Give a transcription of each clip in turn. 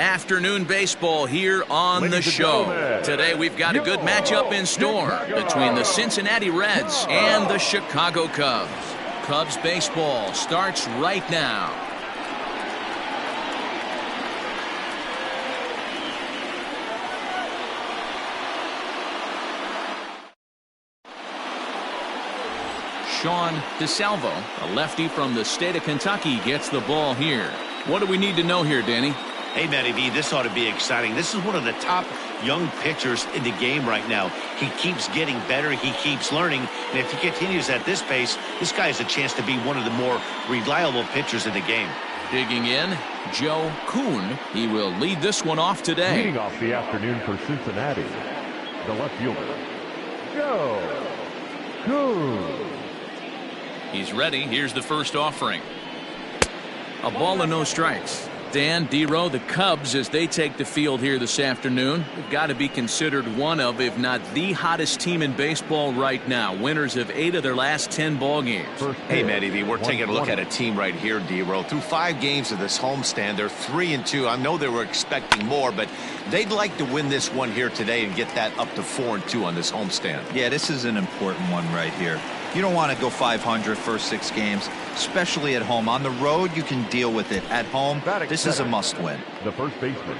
Afternoon baseball here on the show. Today we've got a good matchup in store between the Cincinnati Reds and the Chicago Cubs. Cubs baseball starts right now. Sean DeSalvo, a lefty from the state of Kentucky, gets the ball here. What do we need to know here, Danny? Hey, Matty V, this ought to be exciting. This is one of the top young pitchers in the game right now. He keeps getting better. He keeps learning. And if he continues at this pace, this guy has a chance to be one of the more reliable pitchers in the game. Digging in, Joe Kuhn. He will lead this one off today. Leading off the afternoon for Cincinnati, the left fielder, Joe Kuhn. He's ready. Here's the first offering. A ball and no strikes. Dan, D-Row, the Cubs, as they take the field here this afternoon, have got to be considered one of, if not the hottest team in baseball right now. Winners of 8 of their last 10 ball games. Hey, Matty V, we're taking a look at a team right here, D-Row. Through 5 games of this homestand, they're 3-2. I know they were expecting more, but they'd like to win this one here today and get that up to 4-2 on this homestand. Yeah, this is an important one right here. You don't want to go 500 first 6 games, especially at home. On the road, you can deal with it. At home, this is a must-win. The first baseman,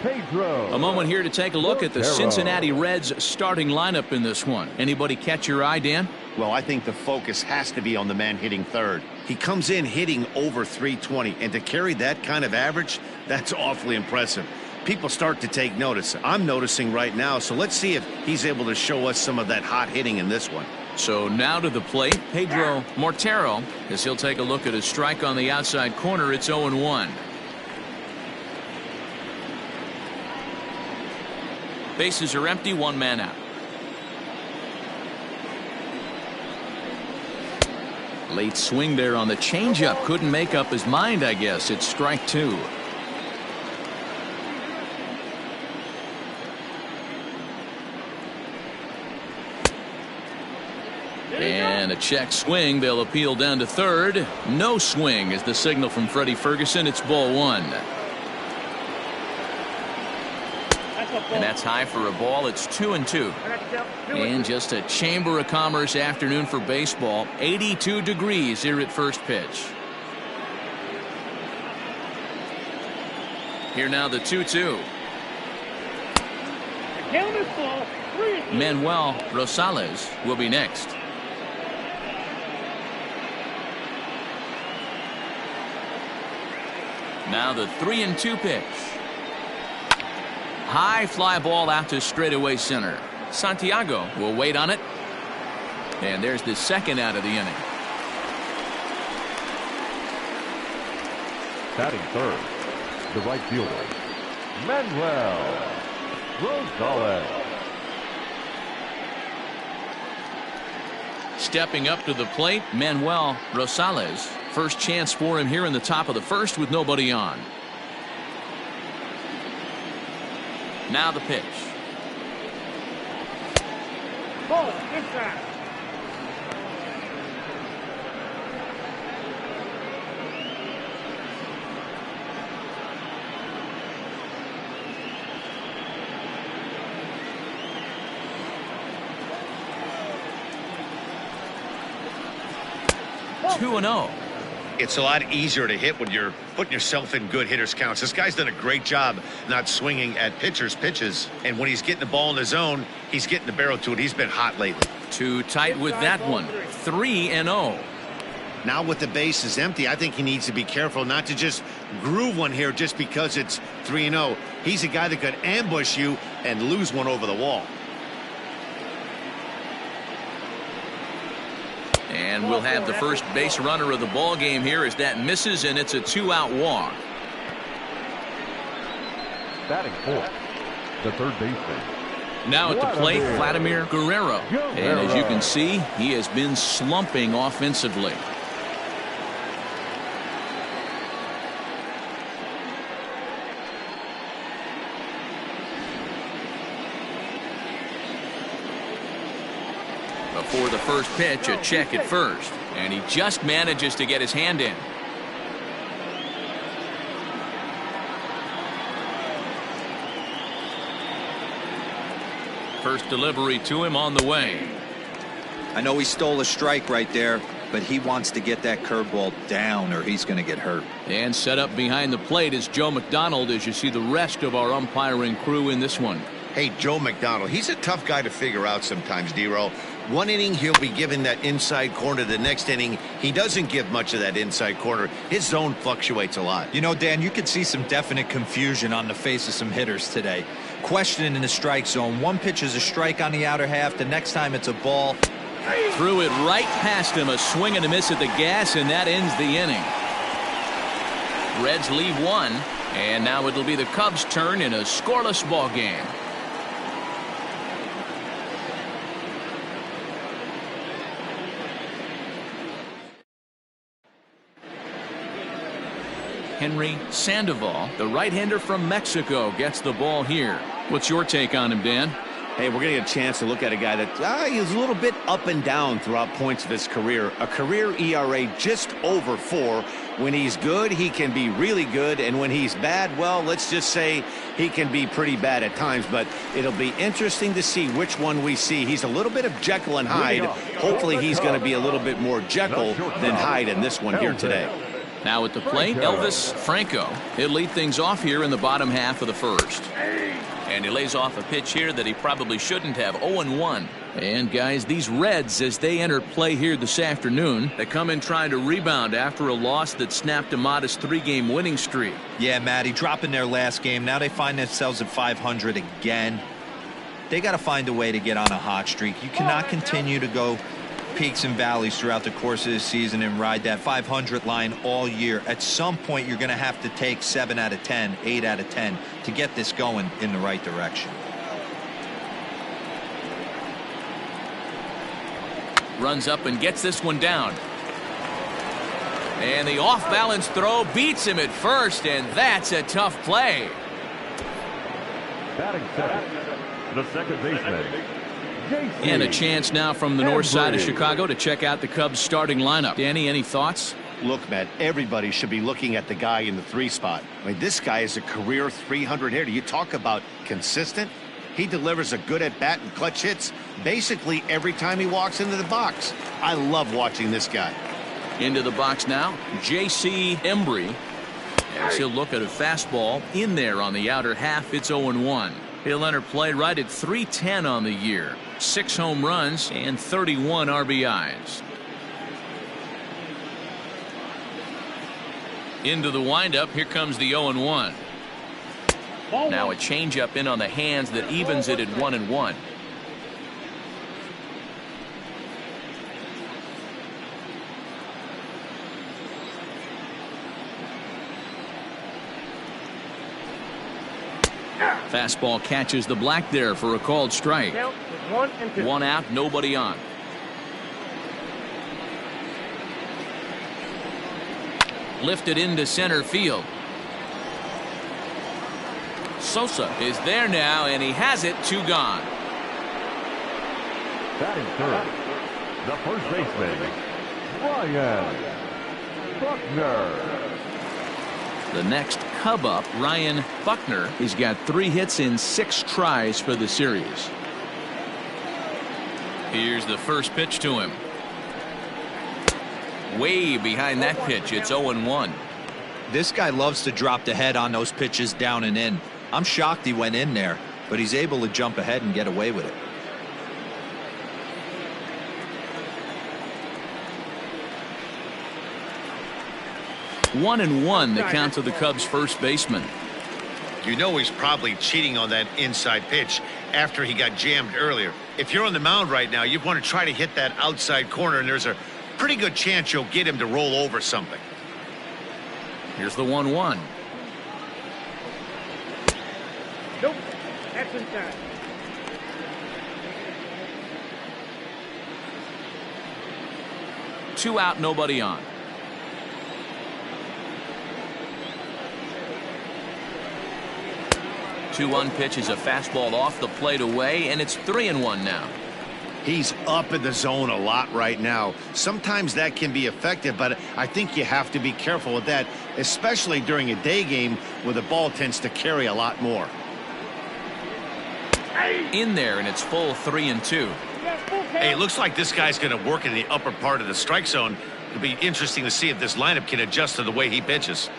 Pedro. A moment here to take a look at the Cincinnati Reds starting lineup in this one. Anybody catch your eye, Dan? Well, I think the focus has to be on the man hitting third. He comes in hitting over 320, and to carry that kind of average, that's awfully impressive. People start to take notice. I'm noticing right now, so let's see if he's able to show us some of that hot hitting in this one. So now to the plate, Pedro Mortero, as he'll take a look at his strike on the outside corner. It's 0-1. Bases are empty, 1 man out. Late swing there on the changeup. Couldn't make up his mind, I guess. It's strike 2. And a check swing. They'll appeal down to third. No swing is the signal from Freddie Ferguson. It's ball 1. And that's high for a ball. It's 2-2. And just a chamber of commerce afternoon for baseball. 82 degrees here at first pitch. Here now the 2-2. Manuel Rosales will be next. Now the 3-2 pitch. High fly ball out to straightaway center. Santiago will wait on it. And there's the second out of the inning. Batting third, the right fielder, Manuel Rosales. Stepping up to the plate, Manuel Rosales. First chance for him here in the top of the first with nobody on. Now the pitch. Ball, inside. Two and 0. It's a lot easier to hit when you're putting yourself in good hitters counts. This guy's done a great job not swinging at pitchers' pitches. And when he's getting the ball in the zone, he's getting the barrel to it. He's been hot lately. Too tight with that one. 3-0. Now with the bases empty, I think he needs to be careful not to just groove one here just because it's 3-0. He's a guy that could ambush you and lose one over the wall. And we'll have the first base runner of the ball game here as that misses, and it's a 2-out walk. Batting fourth, the third baseman. Now at the plate, Vladimir Guerrero. And as you can see, he has been slumping offensively. Before the first pitch, a check at first, and he just manages to get his hand in. First delivery to him on the way. I know he stole a strike right there, but he wants to get that curveball down or he's going to get hurt. And set up behind the plate is Joe McDonald as you see the rest of our umpiring crew in this one. Hey, Joe McDonald, he's a tough guy to figure out sometimes, D-Row. One inning, he'll be giving that inside corner. The next inning, he doesn't give much of that inside corner. His zone fluctuates a lot. You know, Dan, you could see some definite confusion on the face of some hitters today. Questioning in the strike zone. One pitch is a strike on the outer half. The next time it's a ball. Threw it right past him. A swing and a miss at the gas, and that ends the inning. Reds leave one, and now it'll be the Cubs' turn in a scoreless ball game. Henry Sandoval, the right-hander from Mexico, gets the ball here. What's your take on him, Dan? Hey, we're going to get a chance to look at a guy that he's a little bit up and down throughout points of his career. A career ERA just over 4. When he's good, he can be really good. And when he's bad, well, let's just say he can be pretty bad at times. But it'll be interesting to see which one we see. He's a little bit of Jekyll and Hyde. Hopefully he's going to be a little bit more Jekyll than Hyde in this one here today. Now at the plate, Elvis Franco. He'll lead things off here in the bottom half of the first. And he lays off a pitch here that he probably shouldn't have. 0-1. And guys, these Reds, as they enter play here this afternoon, they come in trying to rebound after a loss that snapped a modest 3-game winning streak. Yeah, Matty, dropping their last game. Now they find themselves at 500 again. They got to find a way to get on a hot streak. You cannot continue to go peaks and valleys throughout the course of the season and ride that 500 line all year. At some point, you're going to have to take 7 out of 10, 8 out of 10 to get this going in the right direction. Runs up and gets this one down. And the off-balance throw beats him at first, and that's a tough play. Batting second, the second baseman. And a chance now from the north side of Chicago to check out the Cubs starting lineup. Danny, any thoughts? Look, Matt, everybody should be looking at the guy in the 3 spot. I mean, this guy is a career 300 hitter. You talk about consistent. He delivers a good at-bat and clutch hits basically every time he walks into the box. I love watching this guy. Into the box now, J.C. Embry. As he'll look at a fastball in there on the outer half. It's 0-1. He'll enter play right at .310 on the year. 6 home runs and 31 RBIs. Into the windup. Here comes the 0-1. Now a changeup in on the hands that evens it at 1-1. Fastball catches the black there for a called strike. 1 out, nobody on. Lifted into center field. Sosa is there now, and he has it. 2 gone. Batting third, the first baseman, Ryan Buckner. The next Cub up, Ryan Buckner. He's got 3 hits in 6 tries for the series. Here's the first pitch to him. Way behind that pitch. It's 0-1. This guy loves to drop the head on those pitches down and in. I'm shocked he went in there, but he's able to jump ahead and get away with it. One and one, the count to the Cubs' first baseman. You know he's probably cheating on that inside pitch after he got jammed earlier. If you're on the mound right now, you want to try to hit that outside corner, and there's a pretty good chance you'll get him to roll over something. Here's the 1-1. Nope. That's inside. Two out, nobody on. Two-1 pitch is a fastball off the plate away, and it's 3-1 now. He's up in the zone a lot right now. Sometimes that can be effective, but I think you have to be careful with that, especially during a day game where the ball tends to carry a lot more. in there, and it's full 3-2. Hey, it looks like this guy's going to work in the upper part of the strike zone. It'll be interesting to see if this lineup can adjust to the way he pitches.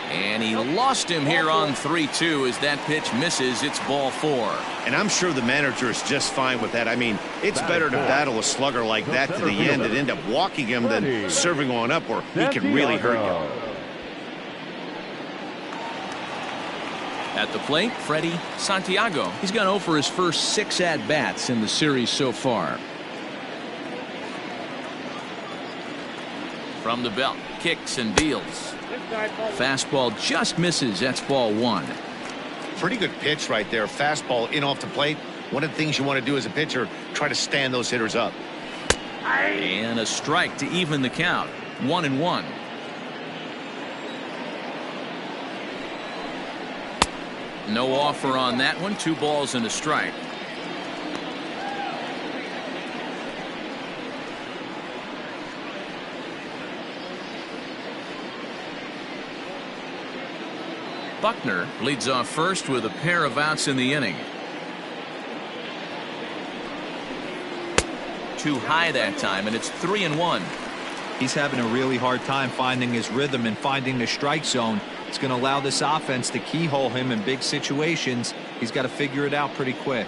And he lost him here on 3-2 as that pitch misses. It's ball 4. And I'm sure the manager is just fine with that. I mean, it's better to battle a slugger like that to the end and end up walking him than serving one up where he can really hurt you. At the plate, Freddie Santiago. He's gone 0 for his first 6 at-bats in the series so far. From the belt, kicks and deals. Fastball just misses. That's ball 1. Pretty good pitch right there. Fastball in off the plate. One of the things you want to do as a pitcher, try to stand those hitters up. And a strike to even the count. 1-1. No offer on that one. 2 balls and a strike. Buckner leads off first with a pair of outs in the inning. Too high that time, and it's 3-1. He's having a really hard time finding his rhythm and finding the strike zone. It's going to allow this offense to keyhole him in big situations. He's got to figure it out pretty quick.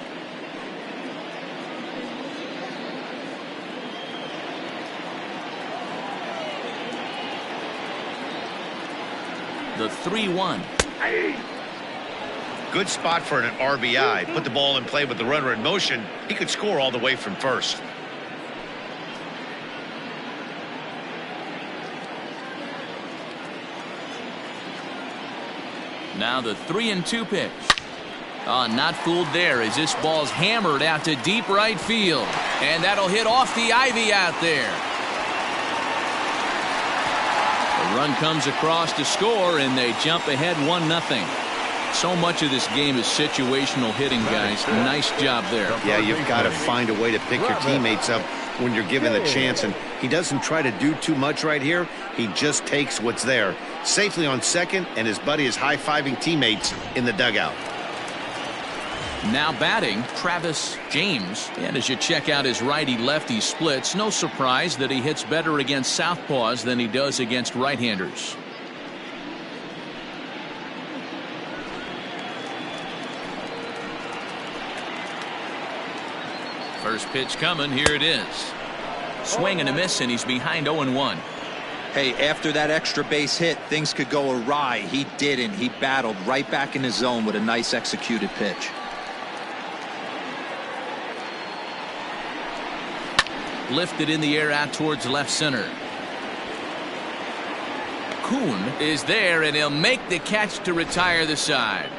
The 3-1. Good spot for an RBI. Put the ball in play with the runner in motion. He could score all the way from first. Now the 3-2 pitch. Not fooled there as this ball's hammered out to deep right field. And that'll hit off the ivy out there. The run comes across to score, and they jump ahead 1-0. So much of this game is situational hitting, guys. Nice job there. Yeah, you've got to find a way to pick your teammates up when you're given the chance, and he doesn't try to do too much right here. He just takes what's there. Safely on second, and his buddy is high-fiving teammates in the dugout. Now batting, Travis James. And as you check out his righty-lefty splits, no surprise that he hits better against southpaws than he does against right-handers. First pitch coming. Here it is. Swing and a miss, and he's behind 0-1. Hey, after that extra base hit, things could go awry. He didn't. He battled right back in his zone with a nice executed pitch. Lifted in the air out towards left center. Kuhn is there, and he'll make the catch to retire the side.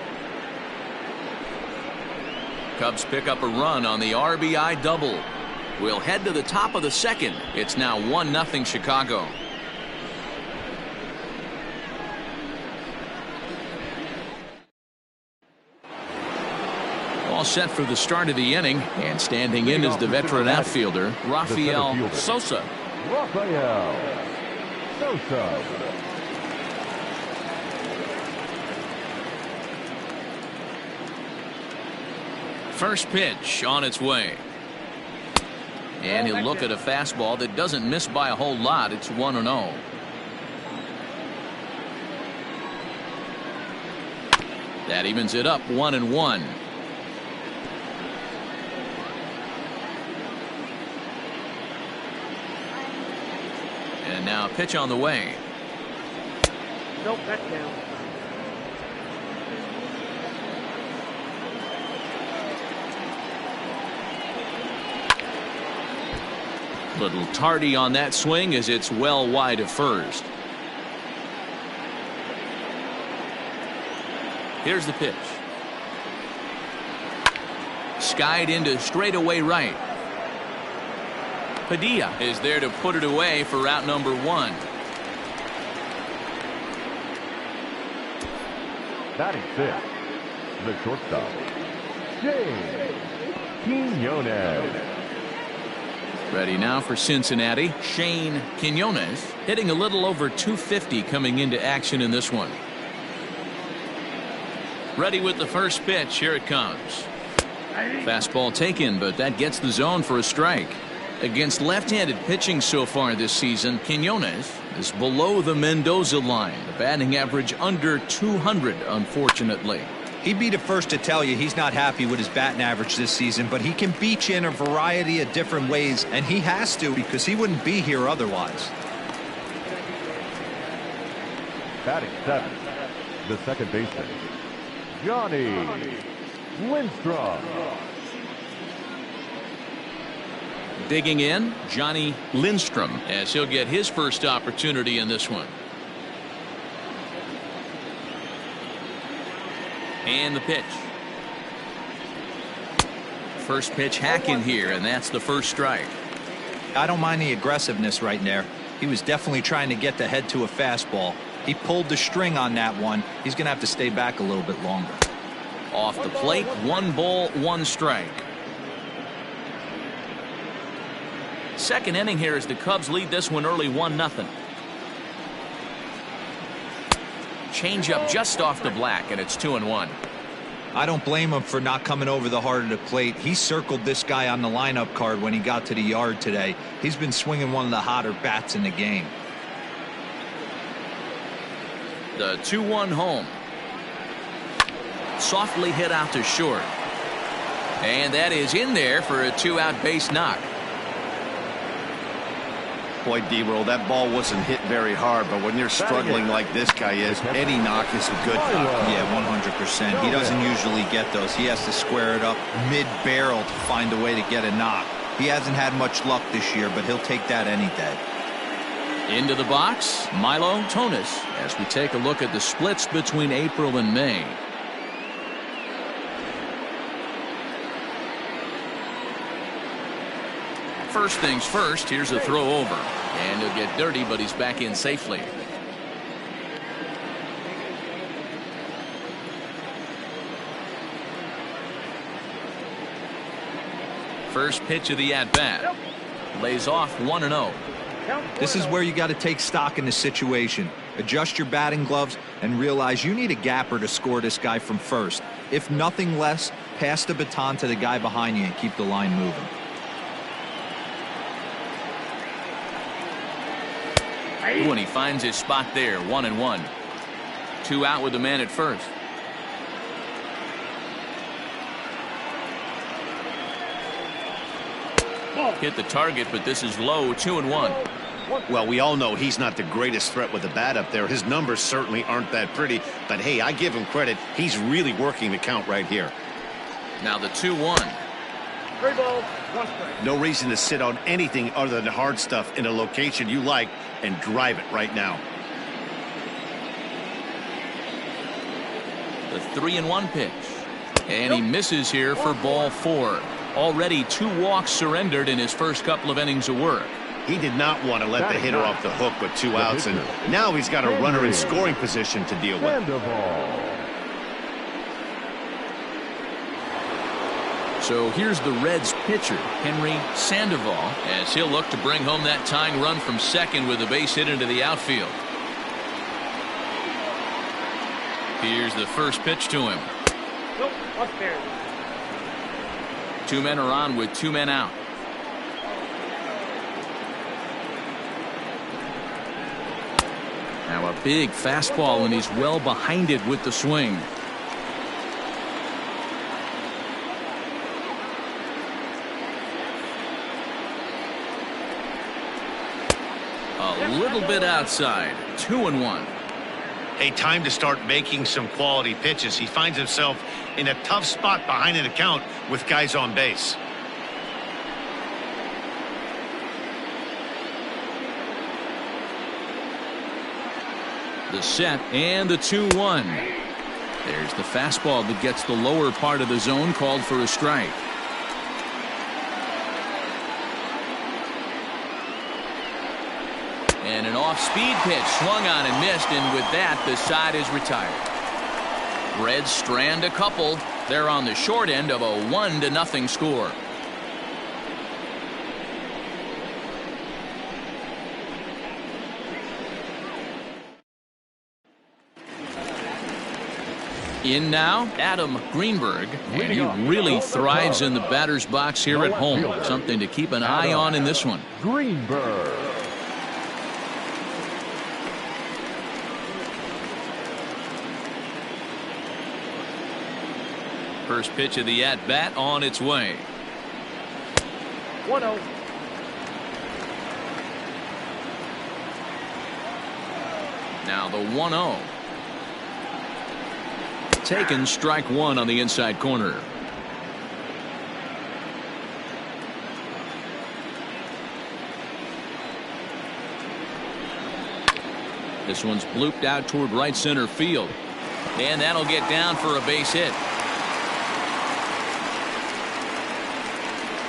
Cubs pick up a run on the RBI double. We'll head to the top of the second. It's now 1-0 Chicago. All set for the start of the inning, and standing in is the veteran outfielder, Rafael Sosa. Rafael Sosa. First pitch on its way. And he'll look at a fastball that doesn't miss by a whole lot. It's 1-0. That evens it up 1-1. And now a pitch on the way. Nope, that's down. Little tardy on that swing as it's well wide of first. Here's the pitch. Skied into straightaway right. Padilla is there to put it away for route number 1. Batting 6, the shortstop, James Quinones. Ready now for Cincinnati, Shane Quinones, hitting a little over 250 coming into action in this one. Ready with the first pitch. Here it comes. Fastball taken, but that gets the zone for a strike. Against left-handed pitching so far this season, Quinones is below the Mendoza line. The batting average under 200, unfortunately. He'd be the first to tell you he's not happy with his batting average this season, but he can beat you in a variety of different ways, and he has to because he wouldn't be here otherwise. Batting 7, the second baseman, Johnny Lindstrom. Digging in, Johnny Lindstrom, as he'll get his first opportunity in this one. And the pitch. First pitch hacking here, and that's the first strike. I don't mind the aggressiveness right there. He was definitely trying to get the head to a fastball. He pulled the string on that one. He's going to have to stay back a little bit longer. Off the plate, 1 ball, 1 strike. Second inning here as the Cubs lead this one early 1-0. Change up just off the black, and it's 2-1. I don't blame him for not coming over the heart of the plate. He circled this guy on the lineup card when he got to the yard today. He's been swinging one of the hotter bats in the game. The 2-1 home. Softly hit out to short. And that is in there for a 2-out base knock. Boy, D-Roll, that ball wasn't hit very hard, but when you're struggling like this guy is, any knock is a good knock. Yeah, 100%. He doesn't usually get those. He has to square it up mid-barrel to find a way to get a knock. He hasn't had much luck this year, but he'll take that any day. Into the box, Milo Tonis, as we take a look at the splits between April and May. First things first, here's a throw over. And he'll get dirty, but he's back in safely. First pitch of the at-bat. Lays off 1-0. This is where you got to take stock in the situation. Adjust your batting gloves and realize you need a gapper to score this guy from first. If nothing less, pass the baton to the guy behind you and keep the line moving. When he finds his spot there, 1-1. 2 out with the man at first. Hit the target, but this is low, 2-1. Well, we all know he's not the greatest threat with the bat up there. His numbers certainly aren't that pretty, but hey, I give him credit. He's really working the count right here. Now the 2-1. 3 balls, 1 strike. No reason to sit on anything other than hard stuff in a location you like and drive it right now. The 3-1 pitch. And he misses here for ball 4. Already 2 walks surrendered in his first couple of innings of work. He did not want to let the hitter off the hook with 2 outs, and now he's got a runner in scoring position to deal with. Sandoval. So here's the Reds pitcher, Henry Sandoval, as he'll look to bring home that tying run from second with a base hit into the outfield. Here's the first pitch to him. Nope, up there. 2 men are on with 2 men out. Now a big fastball, and he's well behind it with the swing. A little bit outside. 2-1. Hey, time to start making some quality pitches. He finds himself in a tough spot behind an account with guys on base. The set and the 2-1. There's the fastball that gets the lower part of the zone, called for a strike. And an off-speed pitch swung on and missed, and with that the side is retired. Reds strand a couple. They're on the short end of a 1-0 score. In now, Adam Greenberg, and he really thrives in the batter's box here at home. Something to keep an eye on in this one. Greenberg. First pitch of the at-bat on its way. 1-0. Now the 1-0. Taken, strike one on the inside corner. This one's blooped out toward right center field. And that'll get down for a base hit.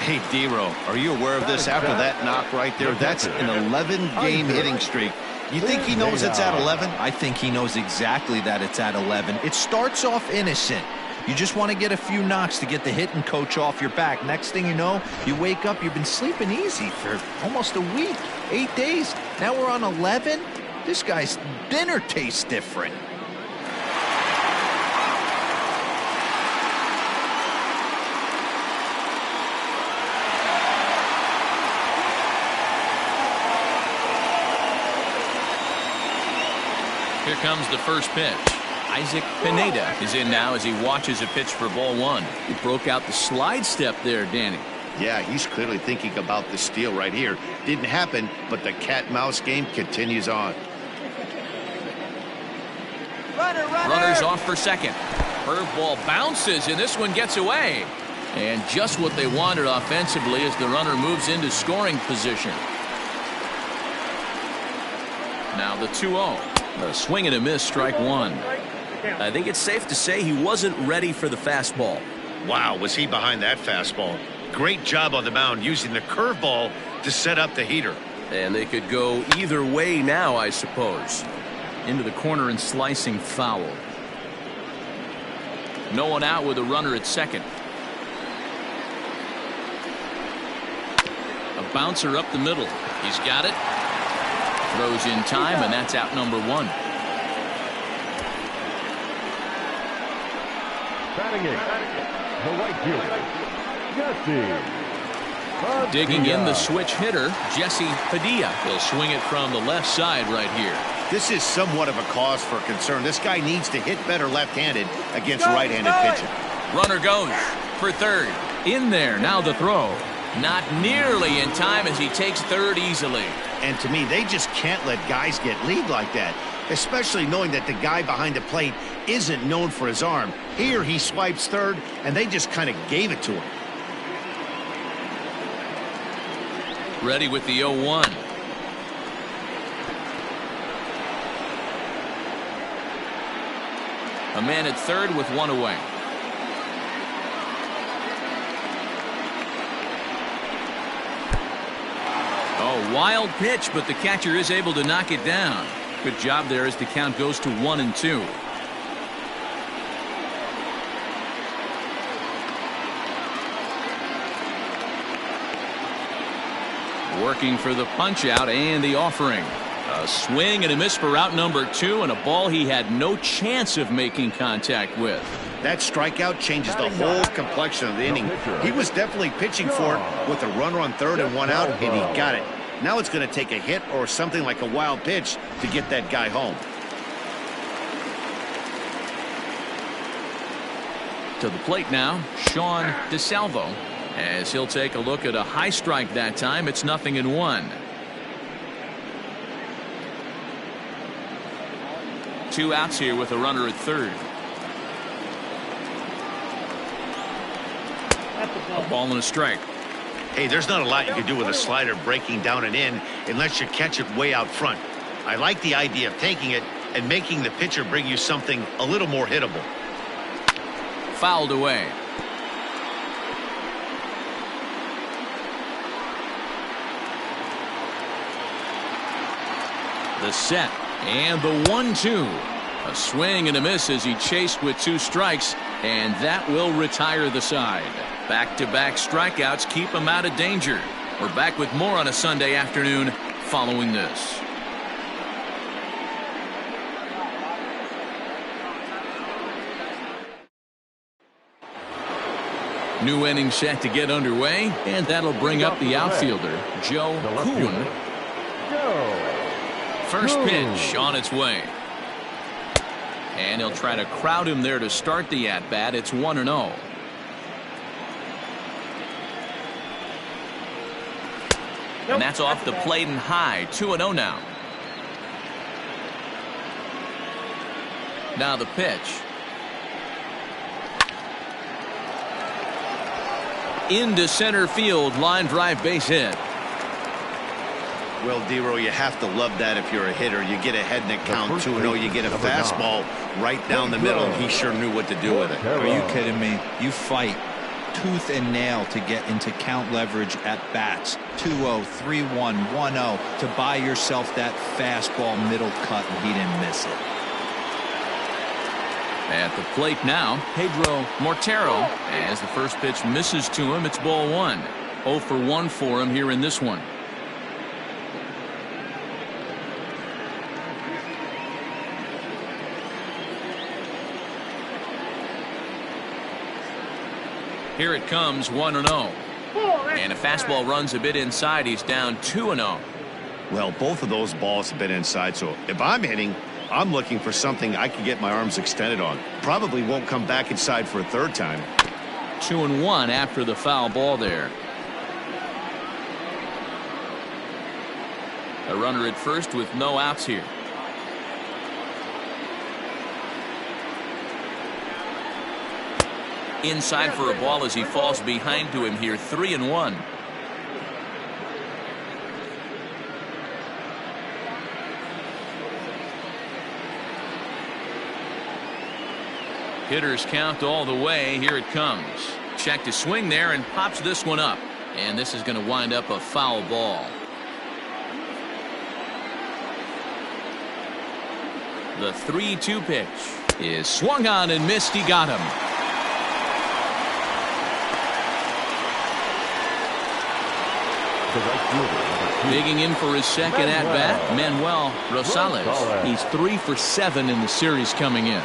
Hey, D-Row, are you aware of this after that knock right there? That's an 11-game hitting streak. You think he knows it's at 11? I think he knows exactly that it's at 11. It starts off innocent. You just want to get a few knocks to get the hitting coach off your back. Next thing you know, you wake up, you've been sleeping easy for almost a week, 8 days. Now we're on 11? This guy's dinner tastes different. Here comes the first pitch. Isaac Pineda is in now as he watches a pitch for ball one. He broke out the slide step there, Danny. Yeah, he's clearly thinking about the steal right here. Didn't happen, but the cat-mouse game continues on. Runners off for second. Curveball bounces, and this one gets away. And just what they wanted offensively as the runner moves into scoring position. Now the 2-0. A swing and a miss, strike one. I think it's safe to say he wasn't ready for the fastball. Wow, was he behind that fastball. Great job on the mound using the curveball to set up the heater. And they could go either way now, I suppose. Into the corner and slicing foul. No one out with a runner at second. A bouncer up the middle. He's got it. Throws in time, and that's out number one. Batting eighth, the right fielder, Jesse. Digging in the switch hitter, Jesse Padilla. He'll swing it from the left side right here. This is somewhat of a cause for concern. This guy needs to hit better left-handed against right-handed pitching. Runner goes for third. In there, now the throw. Not nearly in time as he takes third easily. And to me, they just can't let guys get lead like that, especially knowing that the guy behind the plate isn't known for his arm. Here he swipes third, and they just kind of gave it to him. Ready with the 0-1. A man at third with one away. Oh, wild pitch, but the catcher is able to knock it down. Good job there as the count goes to 1-2. Working for the punch out and the offering. A swing and a miss for out number two, and a ball he had no chance of making contact with. That strikeout changes the whole complexion of the inning. He was definitely pitching for it with a runner on third and one out, and he got it. Now it's going to take a hit or something like a wild pitch to get that guy home. To the plate now, Sean DeSalvo, as he'll take a look at a high strike that time. It's 0-1. 2 outs here with a runner at third. A ball and a strike. Hey, there's not a lot you can do with a slider breaking down and in unless you catch it way out front. I like the idea of taking it and making the pitcher bring you something a little more hittable. Fouled away. The set and the 1-2. A swing and a miss as he chased with 2 strikes, and that will retire the side. Back-to-back strikeouts keep him out of danger. We're back with more on a Sunday afternoon following this. New inning set to get underway, and that'll bring up the outfielder, Joe Kuhn. First pitch on its way. And he'll try to crowd him there to start the at-bat. It's 1-0. And that's off the plate and high. 2-0 now. Now the pitch. Into center field, line drive, base hit. Well, D-Row, you have to love that if you're a hitter. You get ahead in the count 2-0. You get a fastball right down the middle, and he sure knew what to do with it. Are you kidding me? You fight tooth and nail to get into count leverage at bats. 2-0, 3-1, 1-0 to buy yourself that fastball middle cut, and he didn't miss it. At the plate now, Pedro Mortero. As the first pitch misses to him, it's ball one. 0 for 1 for him here in this one. Here it comes, 1-0. And a fastball runs a bit inside. He's down 2-0. Well, both of those balls have been inside, so if I'm hitting, I'm looking for something I can get my arms extended on. Probably won't come back inside for a third time. 2-1 after the foul ball there. A runner at first with no outs here. Inside for a ball as he falls behind to him here. 3-1. Hitters count all the way. Here it comes. Check to swing there and pops this one up. And this is going to wind up a foul ball. The 3-2 pitch is swung on and missed. He got him. Digging in for his second at-bat, Manuel Rosales. He's 3 for 7 in the series coming in.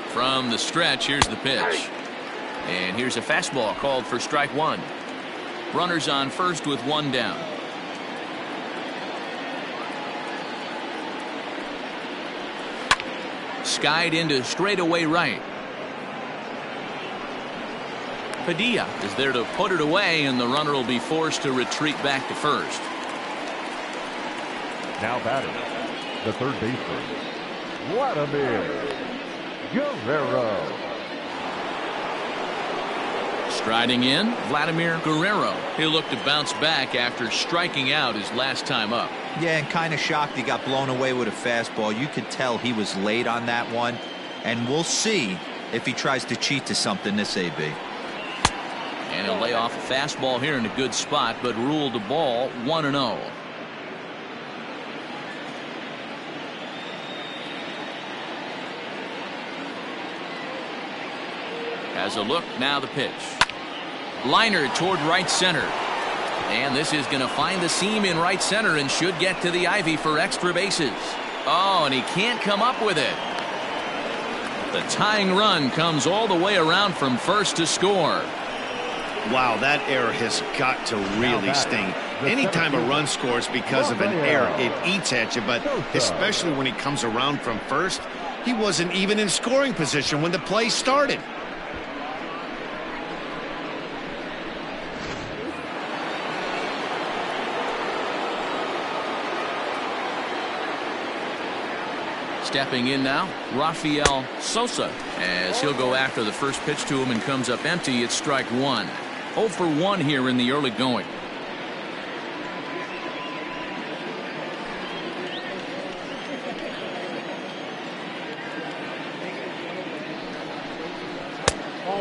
From the stretch, here's the pitch. And here's a fastball called for strike one. Runners on first with one down. Skied into straightaway right. Padilla is there to put it away, and the runner will be forced to retreat back to first. Now batting, the third baseman, Vladimir Guerrero. Striding in, Vladimir Guerrero. He'll look to bounce back after striking out his last time up. Yeah, and kind of shocked he got blown away with a fastball. You could tell he was late on that one, and we'll see if he tries to cheat to something this AB. And he'll lay off a fastball here in a good spot, but ruled the ball 1-0. Has a look, now the pitch. Liner toward right center. And this is going to find the seam in right center and should get to the ivy for extra bases. Oh, and he can't come up with it. The tying run comes all the way around from first to score. Wow, that error has got to really sting. Anytime a run scores because of an error, it eats at you, but especially when he comes around from first, he wasn't even in scoring position when the play started. Stepping in now, Rafael Sosa, as he'll go after the first pitch to him and comes up empty. It's strike one. 0 for 1 here in the early going.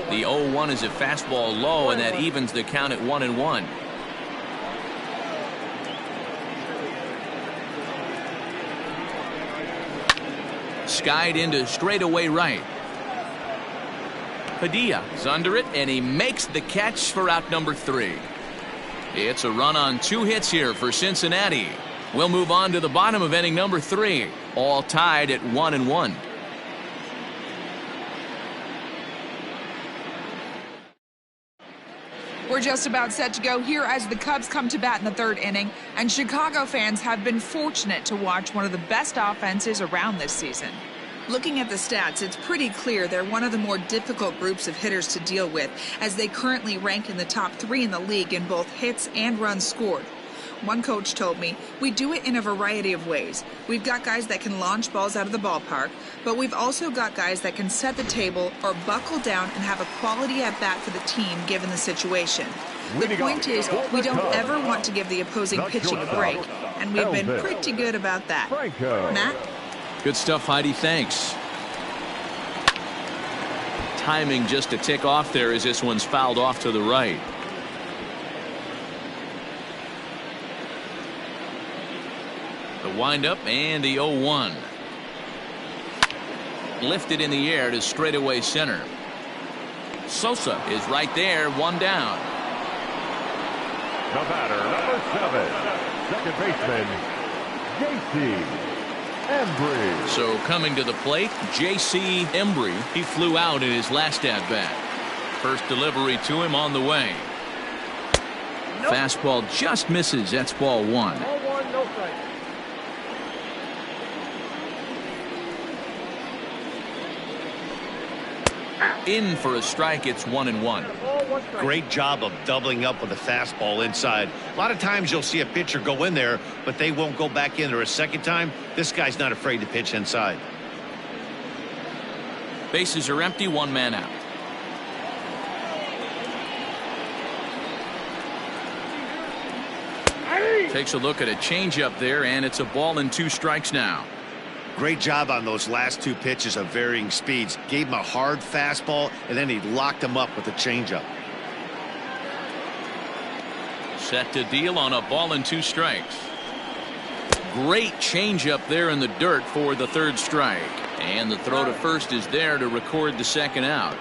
The 0-1 is a fastball low, and that evens the count at 1-1. Skied into straightaway right. Padilla is under it, and he makes the catch for out number 3. It's a run on 2 hits here for Cincinnati. We'll move on to the bottom of inning number 3. all tied at 1-1. We're just about set to go here as the Cubs come to bat in the third inning, and Chicago fans have been fortunate to watch one of the best offenses around this season. Looking at the stats, it's pretty clear they're one of the more difficult groups of hitters to deal with, as they currently rank in the top 3 in the league in both hits and runs scored. One coach told me, we do it in a variety of ways. We've got guys that can launch balls out of the ballpark, but we've also got guys that can set the table or buckle down and have a quality at-bat for the team given the situation. The point is, we don't ever want to give the opposing pitching a break, and we've been pretty good about that. Matt? Good stuff, Heidi. Thanks. Timing just a tick off there as this one's fouled off to the right. The windup and the 0-1. Lifted in the air to straightaway center. Sosa is right there, one down. The batter, number 7, second baseman, J.C. Embry. So coming to the plate, J.C. Embry. He flew out in his last at-bat. First delivery to him on the way. Nope. Fastball just misses. That's ball 1. Ball 1, no strike. In for a strike. It's 1-1. Great job of doubling up with a fastball inside. A lot of times you'll see a pitcher go in there, but they won't go back in there a second time. This guy's not afraid to pitch inside. Bases are empty, one man out. Takes a look at a changeup there, and it's a ball and 2 strikes now. Great job on those last 2 pitches of varying speeds. Gave him a hard fastball, and then he locked him up with a changeup. Set to deal on a ball and 2 strikes. Great changeup there in the dirt for the 3rd strike. And the throw to first is there to record the 2nd out.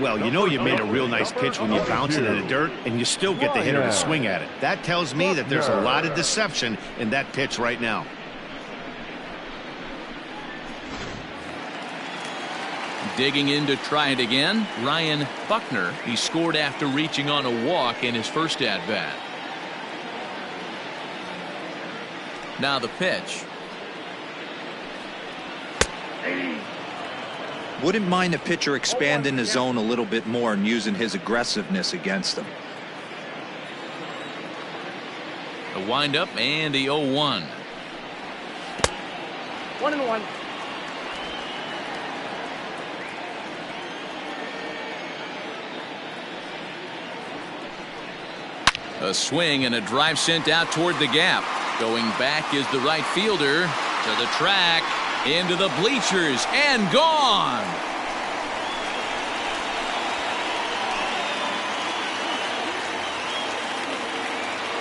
Well, you know you made a real nice pitch when you bounce it in the dirt, and you still get the hitter to swing at it. That tells me that there's a lot of deception in that pitch right now. Digging in to try it again, Ryan Buckner. He scored after reaching on a walk in his first at-bat. Now the pitch. Wouldn't mind a pitcher expanding the zone a little bit more and using his aggressiveness against them. The windup and the 0-1. 1-1. A swing and a drive sent out toward the gap. Going back is the right fielder to the track, into the bleachers, and gone.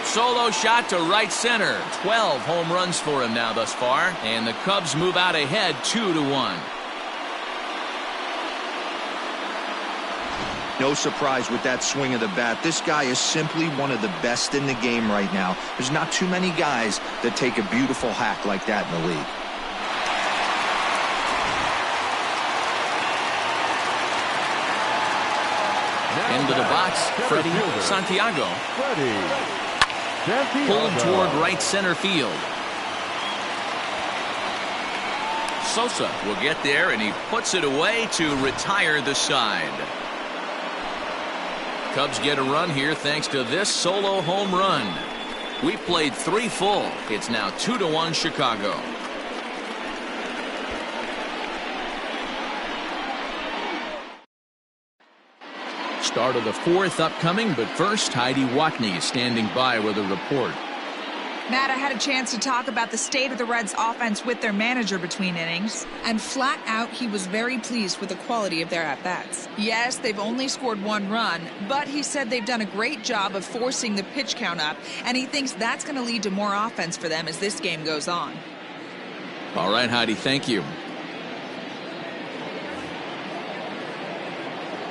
Solo shot to right center. 12 home runs for him now thus far, and the Cubs move out ahead 2-1. No surprise with that swing of the bat. This guy is simply one of the best in the game right now. There's not too many guys that take a beautiful hack like that in the league. Into the box, Freddie Santiago. Pulled toward right center field. Sosa will get there, and he puts it away to retire the side. Cubs get a run here thanks to this solo home run. We played 3 full. It's now 2-1 Chicago. Start of the 4th upcoming, but first, Heidi Watney is standing by with a report. Matt, I had a chance to talk about the state of the Reds offense with their manager between innings, and flat out he was very pleased with the quality of their at-bats. Yes, they've only scored 1 run, but he said they've done a great job of forcing the pitch count up, and he thinks that's going to lead to more offense for them as this game goes on. All right, Heidi, thank you.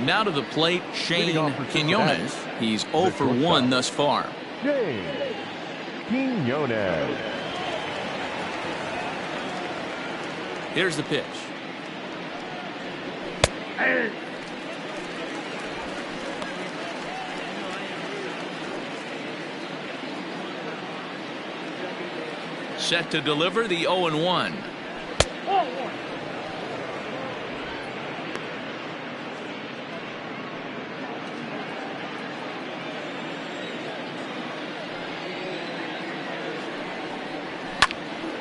Now to the plate, Shane Quinones. He's 0 for 1 thus far. Quinones. Here's the pitch. Set to deliver the 0-1.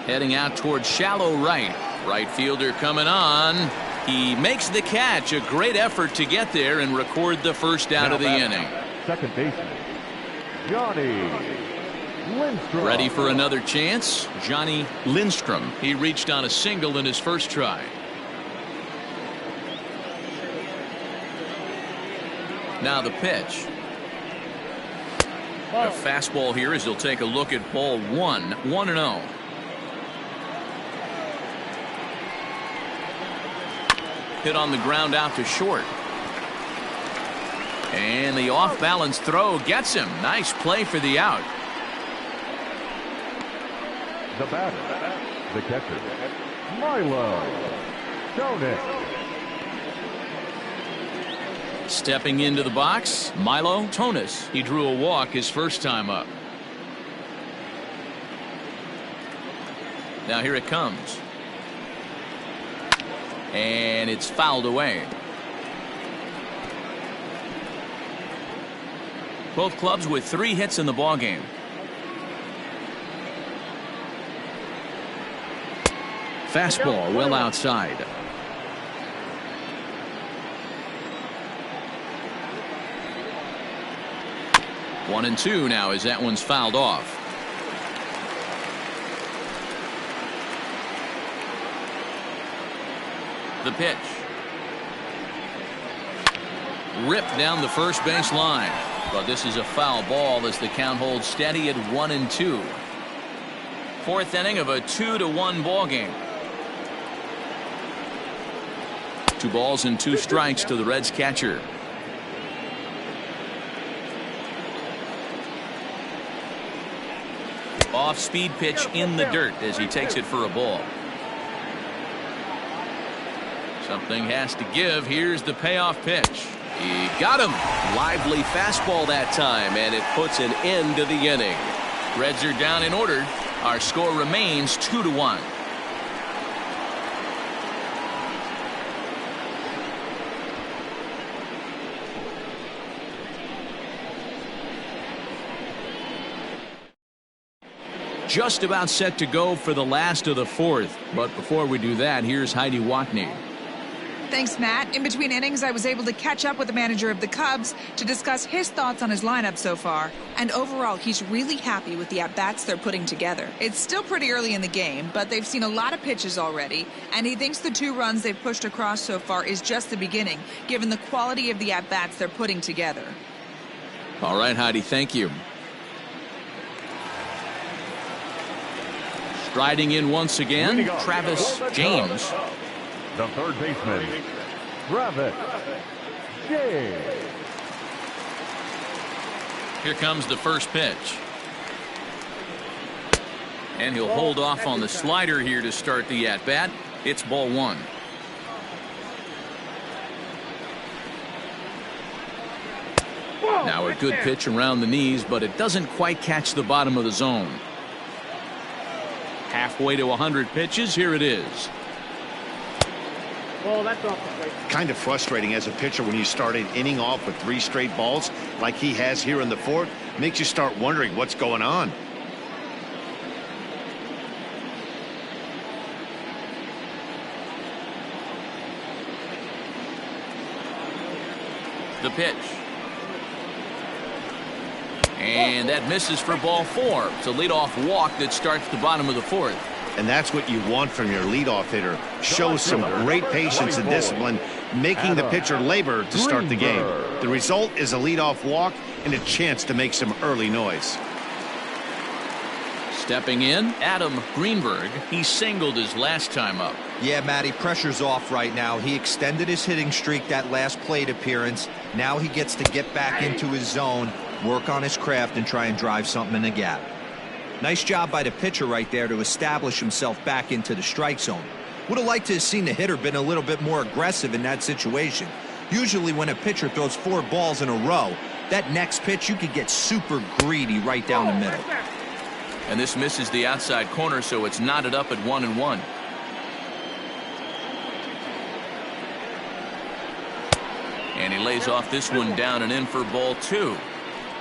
Heading out towards shallow right. Right fielder coming on. He makes the catch. A great effort to get there and record the first out of the inning. Second baseman, Johnny Lindstrom. Ready for another chance. Johnny Lindstrom. He reached on a single in his first try. Now the pitch. A fastball here as he'll take a look at ball one. 1-0. Hit on the ground out to short. And the off-balance throw gets him. Nice play for the out. The batter, the catcher, Milo Tonis. Stepping into the box, Milo Tonis. He drew a walk his first time up. Now here it comes. And it's fouled away. Both clubs with 3 hits in the ballgame. Fastball well outside. One and two now as that one's fouled off. The pitch. Ripped down the first base line. But this is a foul ball as the count holds steady at 1-2. Fourth inning of a 2-1 ball game. 2 balls and 2 strikes to the Reds catcher. Off speed pitch in the dirt as he takes it for a ball. Something has to give. Here's the payoff pitch. He got him. Lively fastball that time, and it puts an end to the inning. Reds are down and ordered. Our score remains 2-1. Just about set to go for the last of the fourth. But before we do that, here's Heidi Watney. Thanks, Matt. In between innings, I was able to catch up with the manager of the Cubs to discuss his thoughts on his lineup so far. And overall, he's really happy with the at-bats they're putting together. It's still pretty early in the game, but they've seen a lot of pitches already. And he thinks the 2 runs they've pushed across so far is just the beginning, given the quality of the at-bats they're putting together. All right, Heidi, thank you. Striding in once again, Travis James. The third baseman, Travis James. Here comes the first pitch. And he'll hold off on the slider here to start the at-bat. It's ball 1. Now a good pitch around the knees, but it doesn't quite catch the bottom of the zone. Halfway to 100 pitches. Here it is. Well, that's off the plate. Kind of frustrating as a pitcher when you start an inning off with 3 straight balls like he has here in the fourth. Makes you start wondering what's going on. The pitch. And that misses for ball 4. It's a leadoff walk that starts the bottom of the fourth. And that's what you want from your leadoff hitter. Shows some great patience and discipline, making the pitcher labor to start the game. The result is a leadoff walk and a chance to make some early noise. Stepping in, Adam Greenberg. He singled his last time up. Yeah, Matty, pressure's off right now. He extended his hitting streak that last plate appearance. Now he gets to get back into his zone, work on his craft, and try and drive something in the gap. Nice job by the pitcher right there to establish himself back into the strike zone. Would have liked to have seen the hitter been a little bit more aggressive in that situation. Usually when a pitcher throws 4 balls in a row, that next pitch you could get super greedy right down the middle. And this misses the outside corner, so it's knotted up at 1-1. And he lays off this one down and in for ball 2.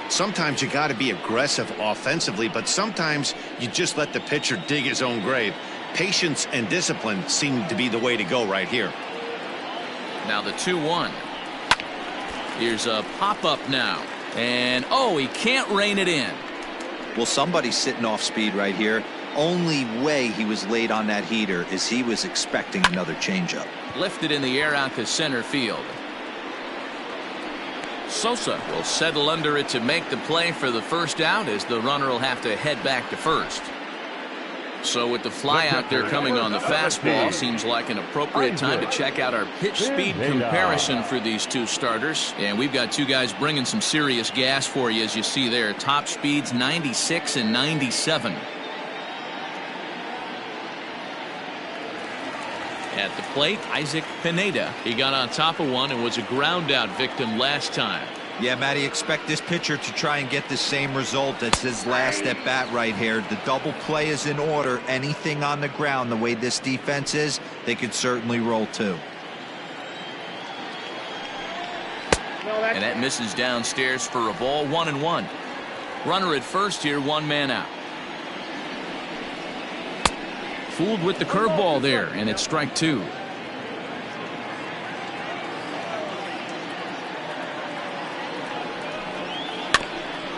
Sometimes you got to be aggressive offensively, but sometimes you just let the pitcher dig his own grave. Patience and discipline seem to be the way to go right here. Now the 2-1. Here's a pop-up now. And, oh, he can't rein it in. Well, somebody's sitting off speed right here. Only way he was late on that heater is he was expecting another changeup. Lifted in the air out to center field. Sosa will settle under it to make the play for the first out, as the runner will have to head back to first. So with the fly out there coming on the fastball, seems like an appropriate time to check out our pitch speed comparison for these two starters. And we've got two guys bringing some serious gas for you, as you see there. Top speeds 96 and 97. At the plate, Isaac Pineda. He got on top of one and was a ground out victim last time. Yeah, Matty, expect this pitcher to try and get the same result as his last at bat right here. The double play is in order. Anything on the ground, the way this defense is, they could certainly roll too. And that misses downstairs for a ball. 1-1. Runner at first here, 1 man out. Fooled with the curveball there, and it's strike 2.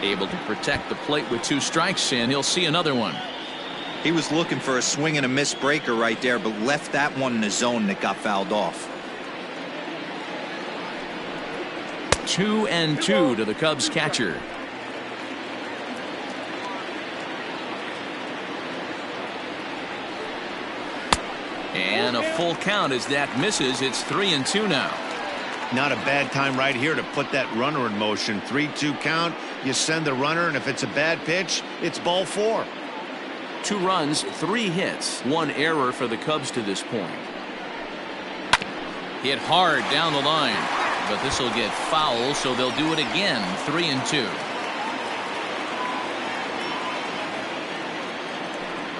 Able to protect the plate with 2 strikes, and he'll see another one. He was looking for a swing and a miss breaker right there, but left that one in the zone that got fouled off. 2-2 to the Cubs catcher. And a full count as that misses. It's 3-2 now. Not a bad time right here to put that runner in motion. 3-2 count. You send the runner, and if it's a bad pitch, it's ball 4. 2 runs, 3 hits, 1 error for the Cubs to this point. Hit hard down the line, but this will get foul, so they'll do it again. 3-2.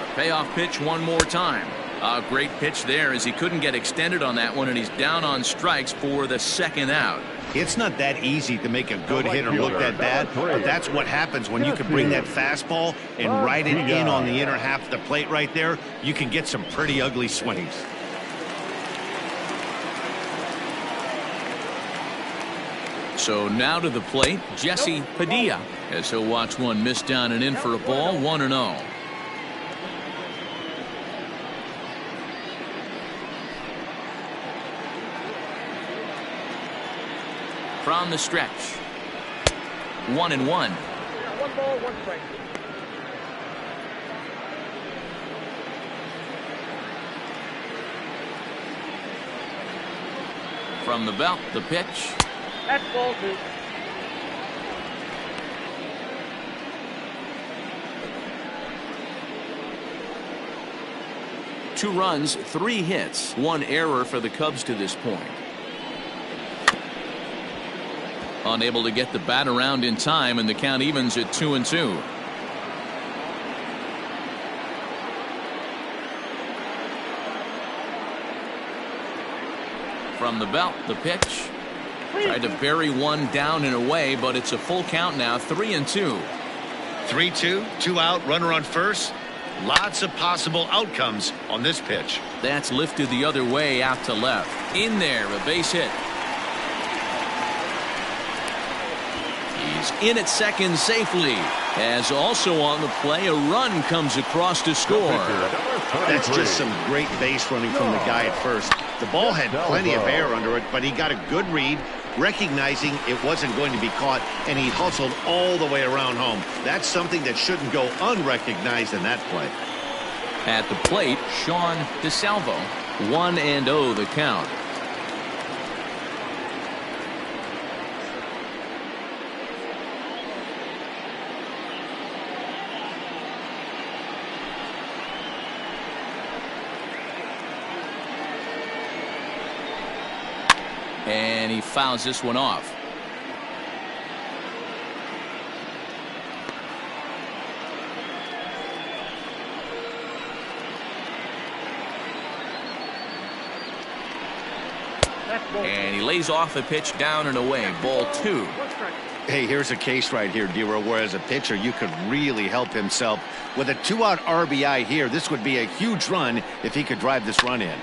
A payoff pitch one more time. A great pitch there, as he couldn't get extended on that one, and he's down on strikes for the second out. It's not that easy to make a good hitter look that bad, but that's what happens when you can bring that fastball and ride it in on the inner half of the plate right there. You can get some pretty ugly swings. So now to the plate, Jesse Padilla, as he'll watch one miss down and in for a ball. 1-0. From the stretch, 1-1. 1 ball, 1 strike. From the belt, the pitch. That's ball 2. Two runs, 3 hits, 1 error for the Cubs to this point. Unable to get the bat around in time, and the count evens at 2-2. From the belt, the pitch. Tried to bury one down and away, but it's a full count now. 3-2. 3-2, 2 out, runner on first. Lots of possible outcomes on this pitch. That's lifted the other way out to left. In there, a base hit. He's in at second safely, as also on the play a run comes across to score. That's just some great base running from the guy at first. The ball had plenty of air under it, but he got a good read, recognizing it wasn't going to be caught, and he hustled all the way around home. That's something that shouldn't go unrecognized in that play. At the plate, Sean DeSalvo. 1-0 the count. And he fouls this one off. And he lays off the pitch down and away. Ball 2. Hey, here's a case right here, D-Row, where as a pitcher you could really help himself. With a 2-out RBI here, this would be a huge run if he could drive this run in.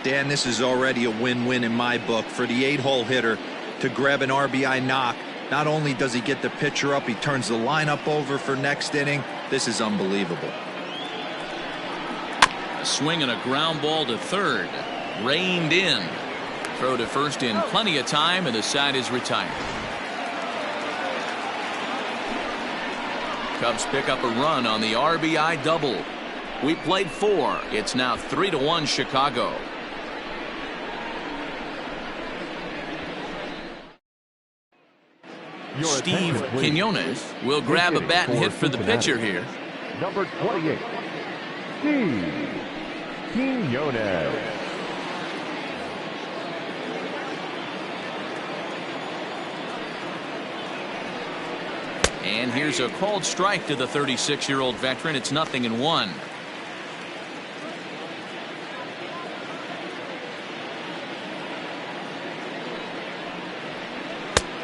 Dan, this is already a win-win in my book for the 8-hole hitter to grab an RBI knock. Not only does he get the pitcher up, he turns the lineup over for next inning. This is unbelievable. A swing and a ground ball to third. Reined in. Throw to first in plenty of time, and the side is retired. Cubs pick up a run on the RBI double. We played 4. It's now 3-1 Chicago. Steve Quinones will grab a bat and hit for the pitcher here. Number 28, Steve Quinones. And here's a called strike to the 36-year-old veteran. It's 0-1.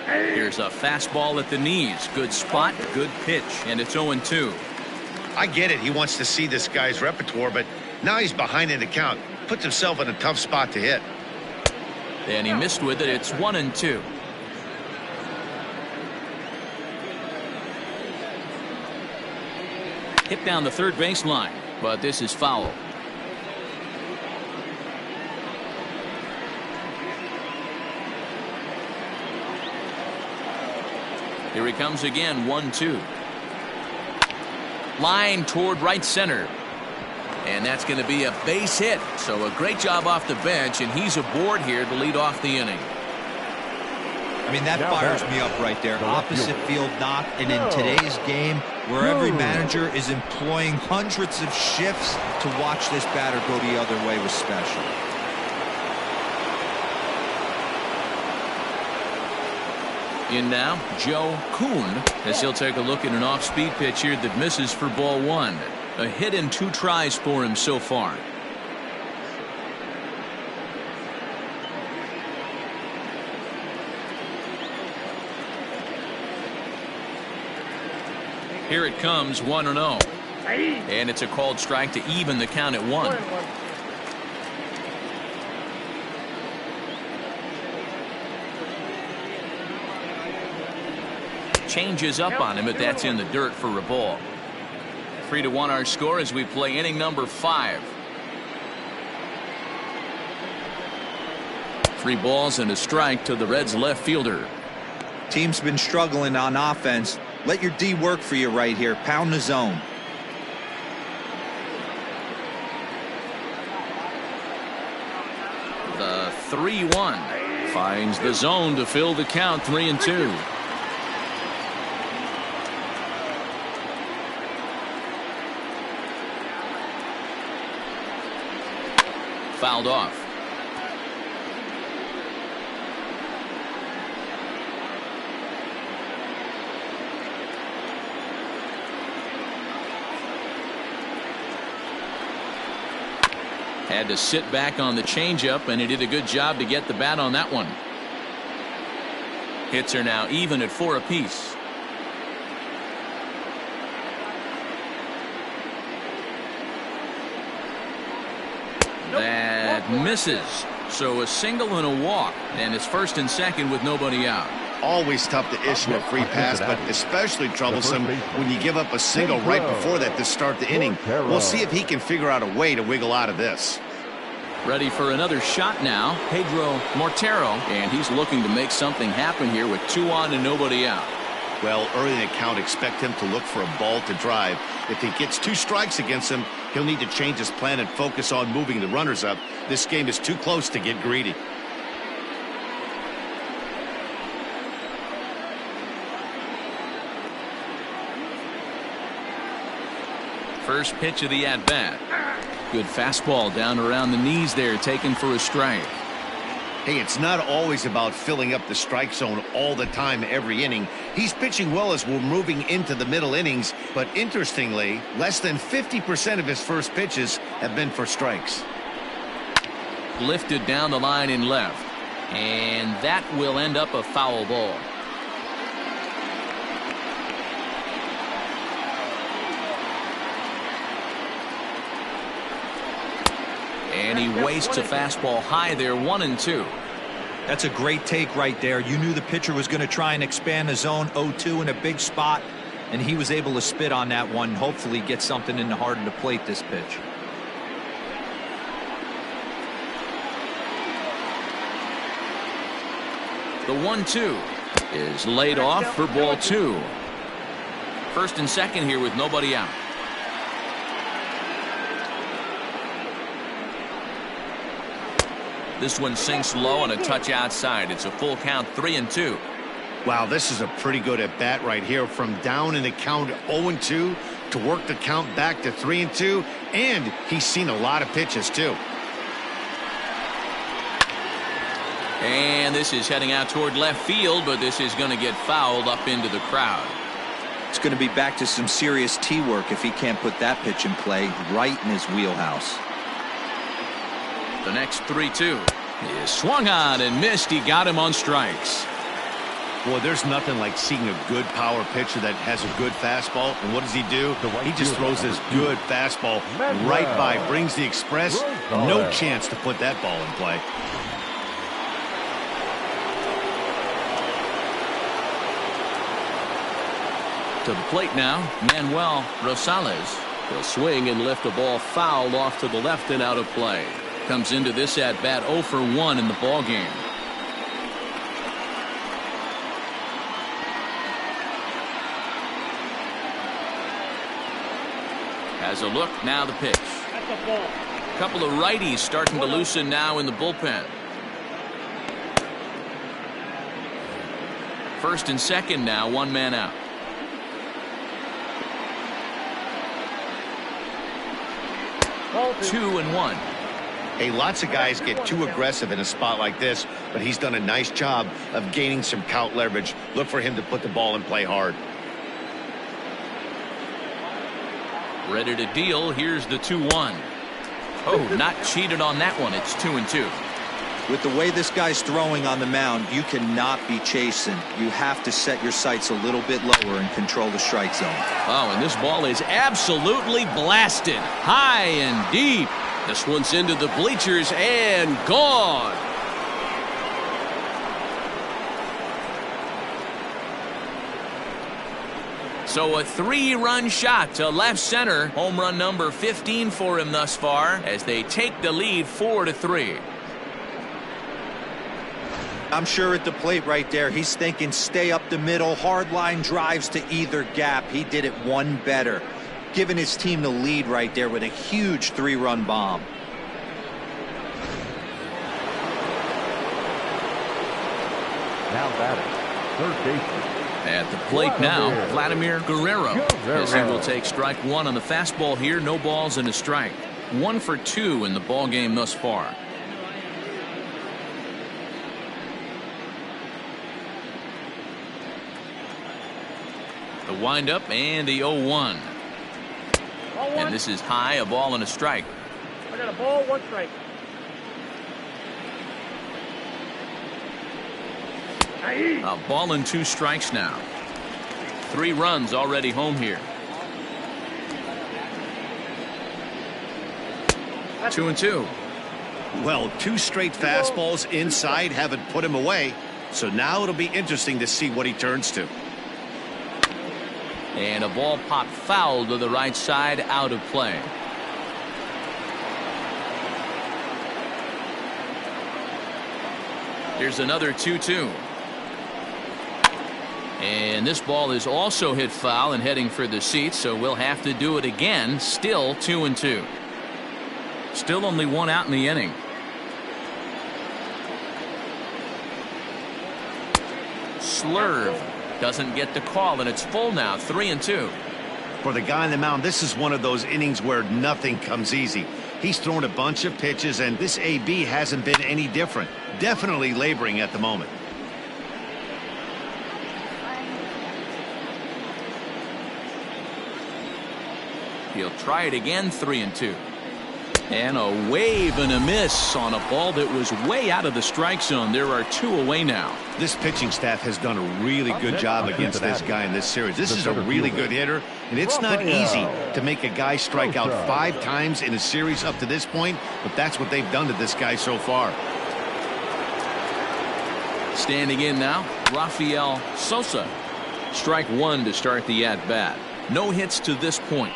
Here's a fastball at the knees. Good spot, good pitch, and it's 0-2. I get it. He wants to see this guy's repertoire, but now he's behind in the count. Puts himself in a tough spot to hit. And he missed with it. It's 1-2. Hit down the third baseline, but this is foul. Here he comes again, 1-2. Line toward right center. And that's going to be a base hit. So a great job off the bench, and he's aboard here to lead off the inning. I mean, that fires me up right there. Opposite field knock, and in today's game, where every manager is employing hundreds of shifts to watch this batter go the other way was special. In now, Joe Kuhn, as he'll take a look at an off-speed pitch here that misses for ball 1. A hit in 2 tries for him so far. Here it comes, 1-0. And it's a called strike to even the count at 1. Changes up on him, but that's in the dirt for a ball. 3-1 our score as we play inning number 5. 3 balls and a strike to the Reds left fielder. Team's been struggling on offense. Let your D work for you right here. Pound the zone. The 3-1 finds the zone to fill the count. 3-2. Fouled off. Had to sit back on the changeup, and he did a good job to get the bat on that one. Hits are now even at 4 apiece. That misses. So a single and a walk, and it's first and second with nobody out. Always tough to issue a free pass, but especially troublesome when you give up a single right before that to start the inning. We'll see if he can figure out a way to wiggle out of this. Ready for another shot now, Pedro Mortero, and he's looking to make something happen here with 2 on and nobody out. Well, early in the count, expect him to look for a ball to drive. If he gets 2 strikes against him, he'll need to change his plan and focus on moving the runners up. This game is too close to get greedy. First pitch of the at-bat. Good fastball down around the knees there, taken for a strike. Hey, it's not always about filling up the strike zone all the time every inning. He's pitching well as we're moving into the middle innings, but interestingly, less than 50% of his first pitches have been for strikes. Lifted down the line in left, and that will end up a foul ball. And he wastes a fastball high there, 1-2. That's a great take right there. You knew the pitcher was going to try and expand the zone 0-2 in a big spot, and he was able to spit on that one. Hopefully get something in the heart of the plate this pitch. The 1-2 is laid off for ball 2. First and second here with nobody out. This one sinks low and a touch outside. It's a full count, 3-2. Wow, this is a pretty good at bat right here. From down in the count 0-2 to work the count back to 3-2, and he's seen a lot of pitches too. And this is heading out toward left field, but this is going to get fouled up into the crowd. It's going to be back to some serious tee work if he can't put that pitch in play right in his wheelhouse. The next 3-2 is swung on and missed. He got him on strikes. Boy, there's nothing like seeing a good power pitcher that has a good fastball. And what does he do? He just throws this good fastball right by, brings the express. No chance to put that ball in play. To the plate now, Manuel Rosales. He'll swing and lift a ball fouled off to the left and out of play. Comes into this at bat 0 for 1 in the ball game. Has a look, now the pitch. A couple of righties starting to loosen now in the bullpen. First and second now, one man out. Ball 2-1. Hey, lots of guys get too aggressive in a spot like this, but he's done a nice job of gaining some count leverage. Look for him to put the ball in play hard. Ready to deal. Here's the 2-1. Oh, not cheated on that one. It's 2-2. With the way this guy's throwing on the mound, you cannot be chasing. You have to set your sights a little bit lower and control the strike zone. Oh, and this ball is absolutely blasted. High and deep. This one's into the bleachers and gone. So a 3-run shot to left center. Home run number 15 for him thus far as they take the lead 4-3. I'm sure at the plate right there, he's thinking stay up the middle, hard line drives to either gap. He did it one better, giving his team the lead right there with a huge 3-run bomb. Now batting, third baseman. At the plate now, Vladimir Guerrero. As he will take strike one on the fastball here. No balls and a strike. 1 for 2 in the ball game thus far. The windup and the 0-1. And this is high, a ball and a strike. I got a ball, 1 strike. A ball and 2 strikes now. 3 runs already home here. 2-2. Well, 2 straight fastballs inside haven't put him away. So now it'll be interesting to see what he turns to. And a ball popped foul to the right side, out of play. Here's another 2-2. And this ball is also hit foul and heading for the seats, so we'll have to do it again. Still 2-2. Still only 1 out in the inning. Slurve doesn't get the call, and it's full now, 3-2. For the guy on the mound, this is one of those innings where nothing comes easy. He's thrown a bunch of pitches, and this AB hasn't been any different. Definitely laboring at the moment. He'll try it again, 3-2. And a wave and a miss on a ball that was way out of the strike zone. There are 2 away now. This pitching staff has done a really good job against this guy in this series. This is a really good hitter, and it's not easy to make a guy strike out 5 times in a series up to this point, but that's what they've done to this guy so far. Standing in now, Rafael Sosa. Strike 1 to start the at-bat. No hits to this point.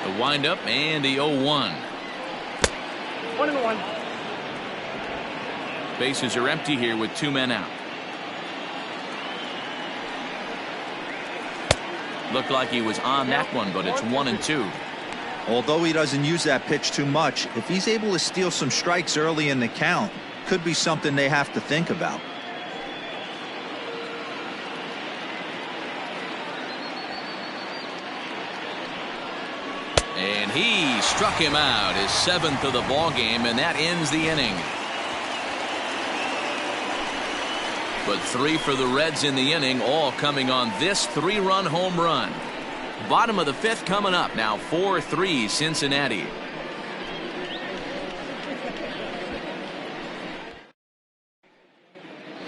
The windup and the 0-1. 1-1. Bases are empty here with 2 men out. Looked like he was on that one, but it's 1-2. Although he doesn't use that pitch too much, if he's able to steal some strikes early in the count, could be something they have to think about. And he struck him out, his 7th of the ball game, and that ends the inning. But 3 for the Reds in the inning, all coming on this 3-run home run. Bottom of the 5th coming up now, 4-3 Cincinnati.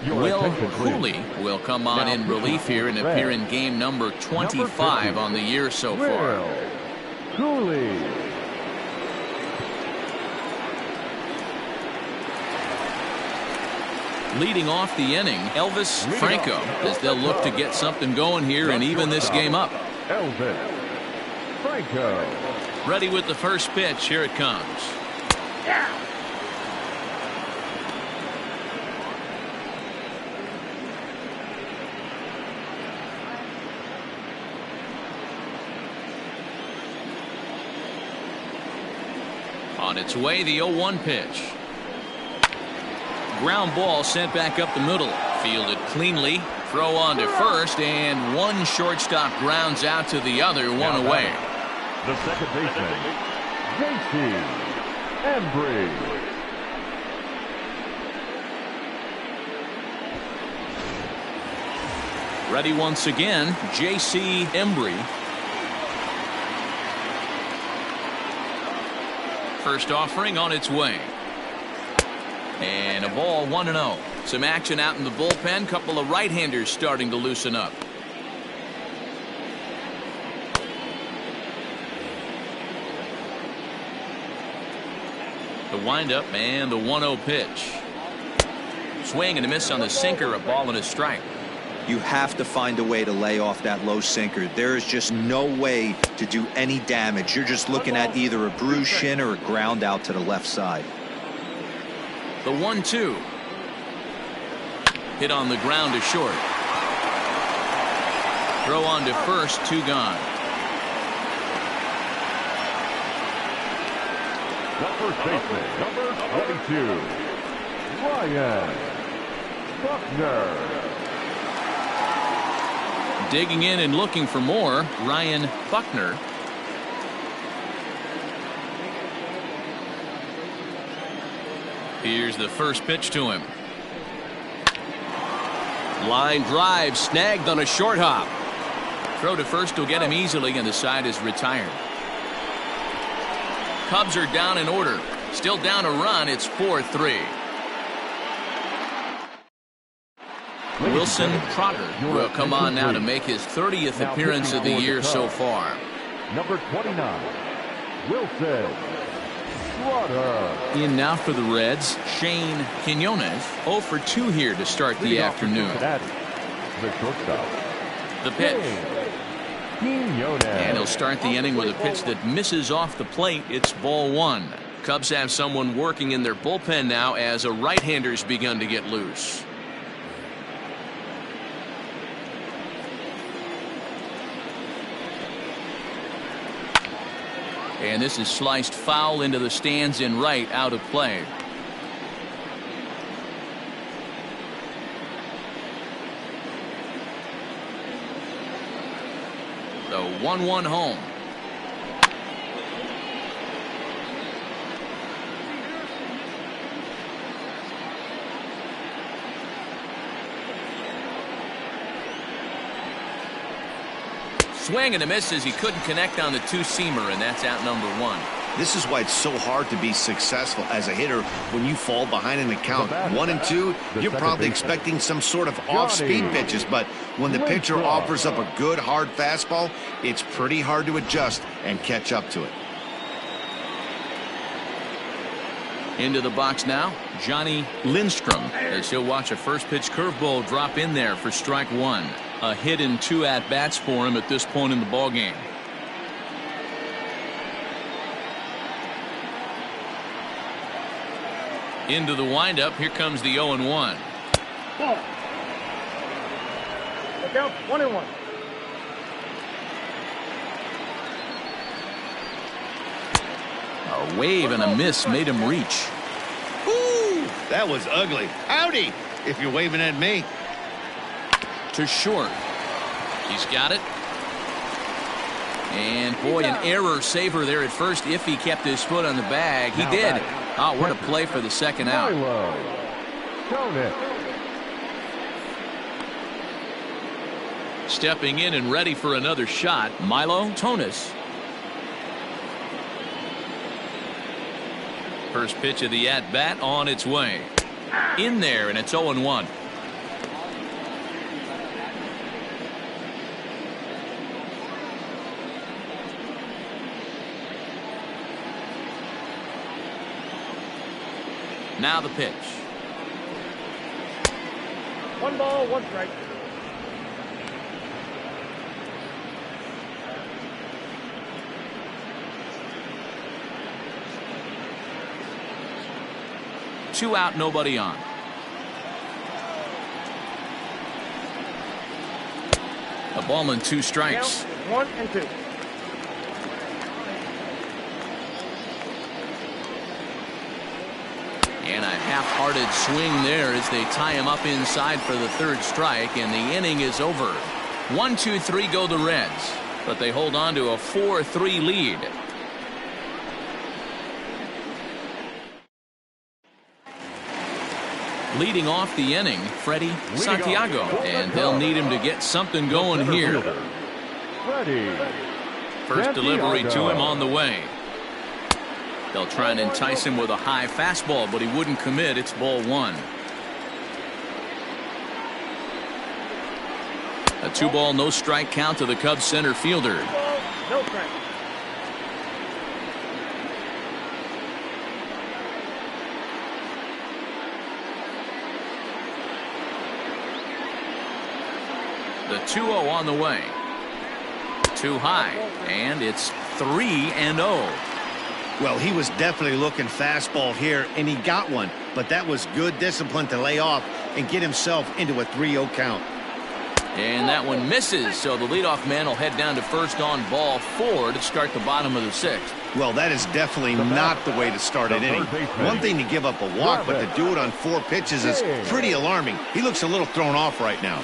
Will Cooley will come on in relief here and appear in game number 25 on the year so far. Cooley. Leading off the inning, Elvis Franco, as they'll look to get something going here and even this game up. Elvis Franco. Ready with the first pitch. Here it comes. On its way, the 0-1 pitch. Ground ball sent back up the middle. Fielded cleanly. Throw on to first, and one shortstop grounds out to the other, one away. The second baseman, J.C. Embry. Ready once again, J.C. Embry. First offering on its way. And a ball, 1-0. Some action out in the bullpen. Couple of right-handers starting to loosen up. The windup and the 1-0 pitch. Swing and a miss on the sinker. A ball and a strike. You have to find a way to lay off that low sinker. There is just no way to do any damage. You're just looking at either a bruised shin or a ground out to the left side. The 1-2. Hit on the ground to short. Throw on to first, 2 gone. The first baseman, number 22, Ryan Buckner. Digging in and looking for more, Ryan Buckner. Here's the first pitch to him. Line drive snagged on a short hop. Throw to first will get him easily, and the side is retired. Cubs are down in order. Still down a run. It's 4-3. Wilson Trotter will come on now to make his 30th appearance of the year so far. Number 29, Wilson Trotter. In now for the Reds, Shane Quinones. 0 for 2 here to start the afternoon. The shortstop. The pitch. Quinones. And he'll start the inning with a pitch that misses off the plate. It's ball 1. Cubs have someone working in their bullpen now as a right-hander's begun to get loose. And this is sliced foul into the stands in right, out of play. The 1-1 home. Swing and a miss as he couldn't connect on the two-seamer, and that's out number 1. This is why it's so hard to be successful as a hitter when you fall behind in the count 1-2. You're probably expecting some sort of off-speed pitches, but when the pitcher offers up a good hard fastball, it's pretty hard to adjust and catch up to it. Into the box now, Johnny Lindstrom, as he'll watch a first pitch curveball drop in there for strike 1. A hit in 2 at-bats for him at this point in the ballgame. Into the windup, here comes the 0-1. Ball. Look out, 1-1. A wave and a miss made him reach. Ooh, that was ugly. Howdy, if you're waving at me. To short. He's got it. And boy, an error saver there at first if he kept his foot on the bag. He did. Oh, what a play for the second out. Stepping in and ready for another shot, Milo Tonis. First pitch of the at-bat on its way. In there, and it's 0-1. Now the pitch. 1 ball, 1 strike. Two out, nobody on. A ball and 2 strikes. 1-2. And a half-hearted swing there as they tie him up inside for the 3rd strike, and the inning is over. 1-2-3 go the Reds, but they hold on to a 4-3 lead. Leading off the inning, Freddie Santiago, and they'll need him to get something going here. First delivery to him on the way. They'll try and entice him with a high fastball, but he wouldn't commit. It's ball 1. A 2-ball, no strike count to the Cubs center fielder. No strike. The 2-0 on the way. Too high, and it's 3-0. Well, he was definitely looking fastball here, and he got one. But that was good discipline to lay off and get himself into a 3-0 count. And that one misses, so the leadoff man will head down to first on ball 4 to start the bottom of the 6th. Well, that is definitely not the way to start an inning. One thing to give up a walk, but to do it on 4 pitches is pretty alarming. He looks a little thrown off right now.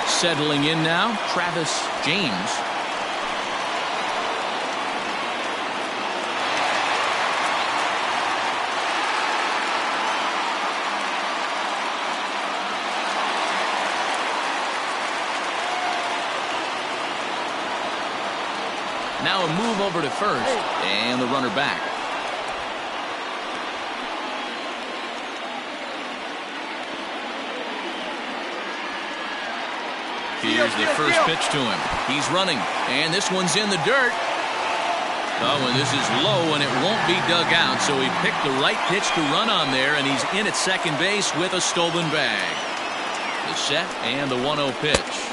Settling in now, Travis James. Now a move over to first, and the runner back. Here's the first pitch to him. He's running, and this one's in the dirt. Oh, and this is low, and it won't be dug out, so he picked the right pitch to run on there, and he's in at second base with a stolen bag. The set and the 1-0 pitch.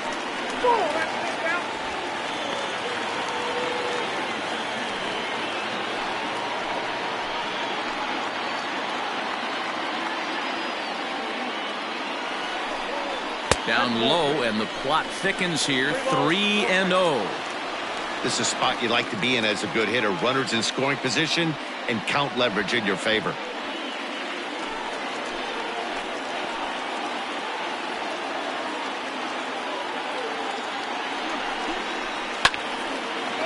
Down low, and the plot thickens here. 3-0. This is a spot you like to be in as a good hitter. Runners in scoring position and count leverage in your favor.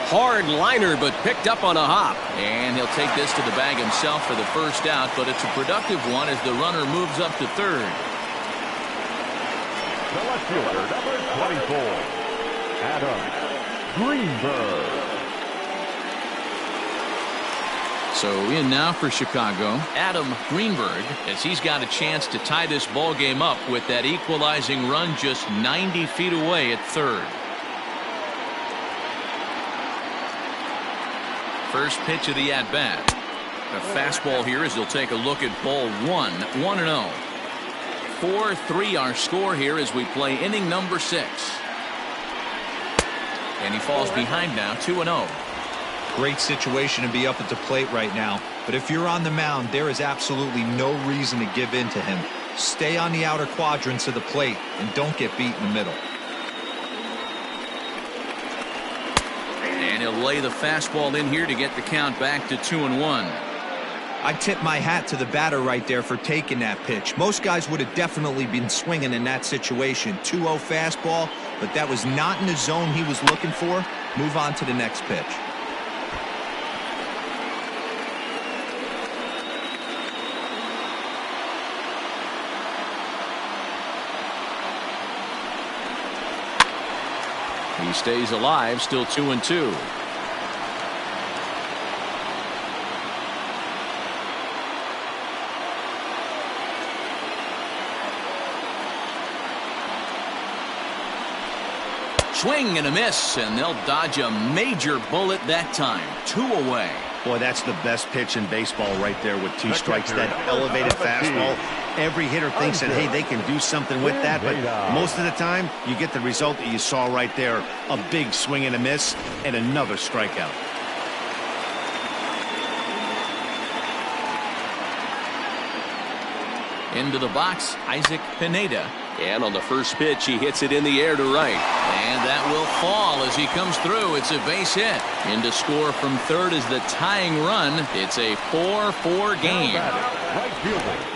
Hard liner, but picked up on a hop. And he'll take this to the bag himself for the first out, but it's a productive one as the runner moves up to third. The left fielder, number 24, Adam Greenberg. So in now for Chicago, Adam Greenberg, as he's got a chance to tie this ball game up with that equalizing run just 90 feet away at third. First pitch of the at-bat. A fastball here as he'll take a look at ball one. 1-0. 4-3 our score here as we play inning number 6. And he falls behind now, 2-0. Great situation to be up at the plate right now. But if you're on the mound, there is absolutely no reason to give in to him. Stay on the outer quadrants of the plate and don't get beat in the middle. And he'll lay the fastball in here to get the count back to 2-1. I tip my hat to the batter right there for taking that pitch. Most guys would have definitely been swinging in that situation. 2-0 fastball, but that was not in the zone he was looking for. Move on to the next pitch. He stays alive, still 2-2. Swing and a miss, and they'll dodge a major bullet that time. 2 away. Boy, that's the best pitch in baseball right there with 2 strikes. That elevated fastball. Every hitter thinks that, hey, they can do something with that, but most of the time, you get the result that you saw right there. A big swing and a miss, and another strikeout. Into the box, Isaac Pineda. And on the first pitch, he hits it in the air to right. And that will fall as he comes through. It's a base hit. In to score from third is the tying run. It's a 4-4 game. Right fielder.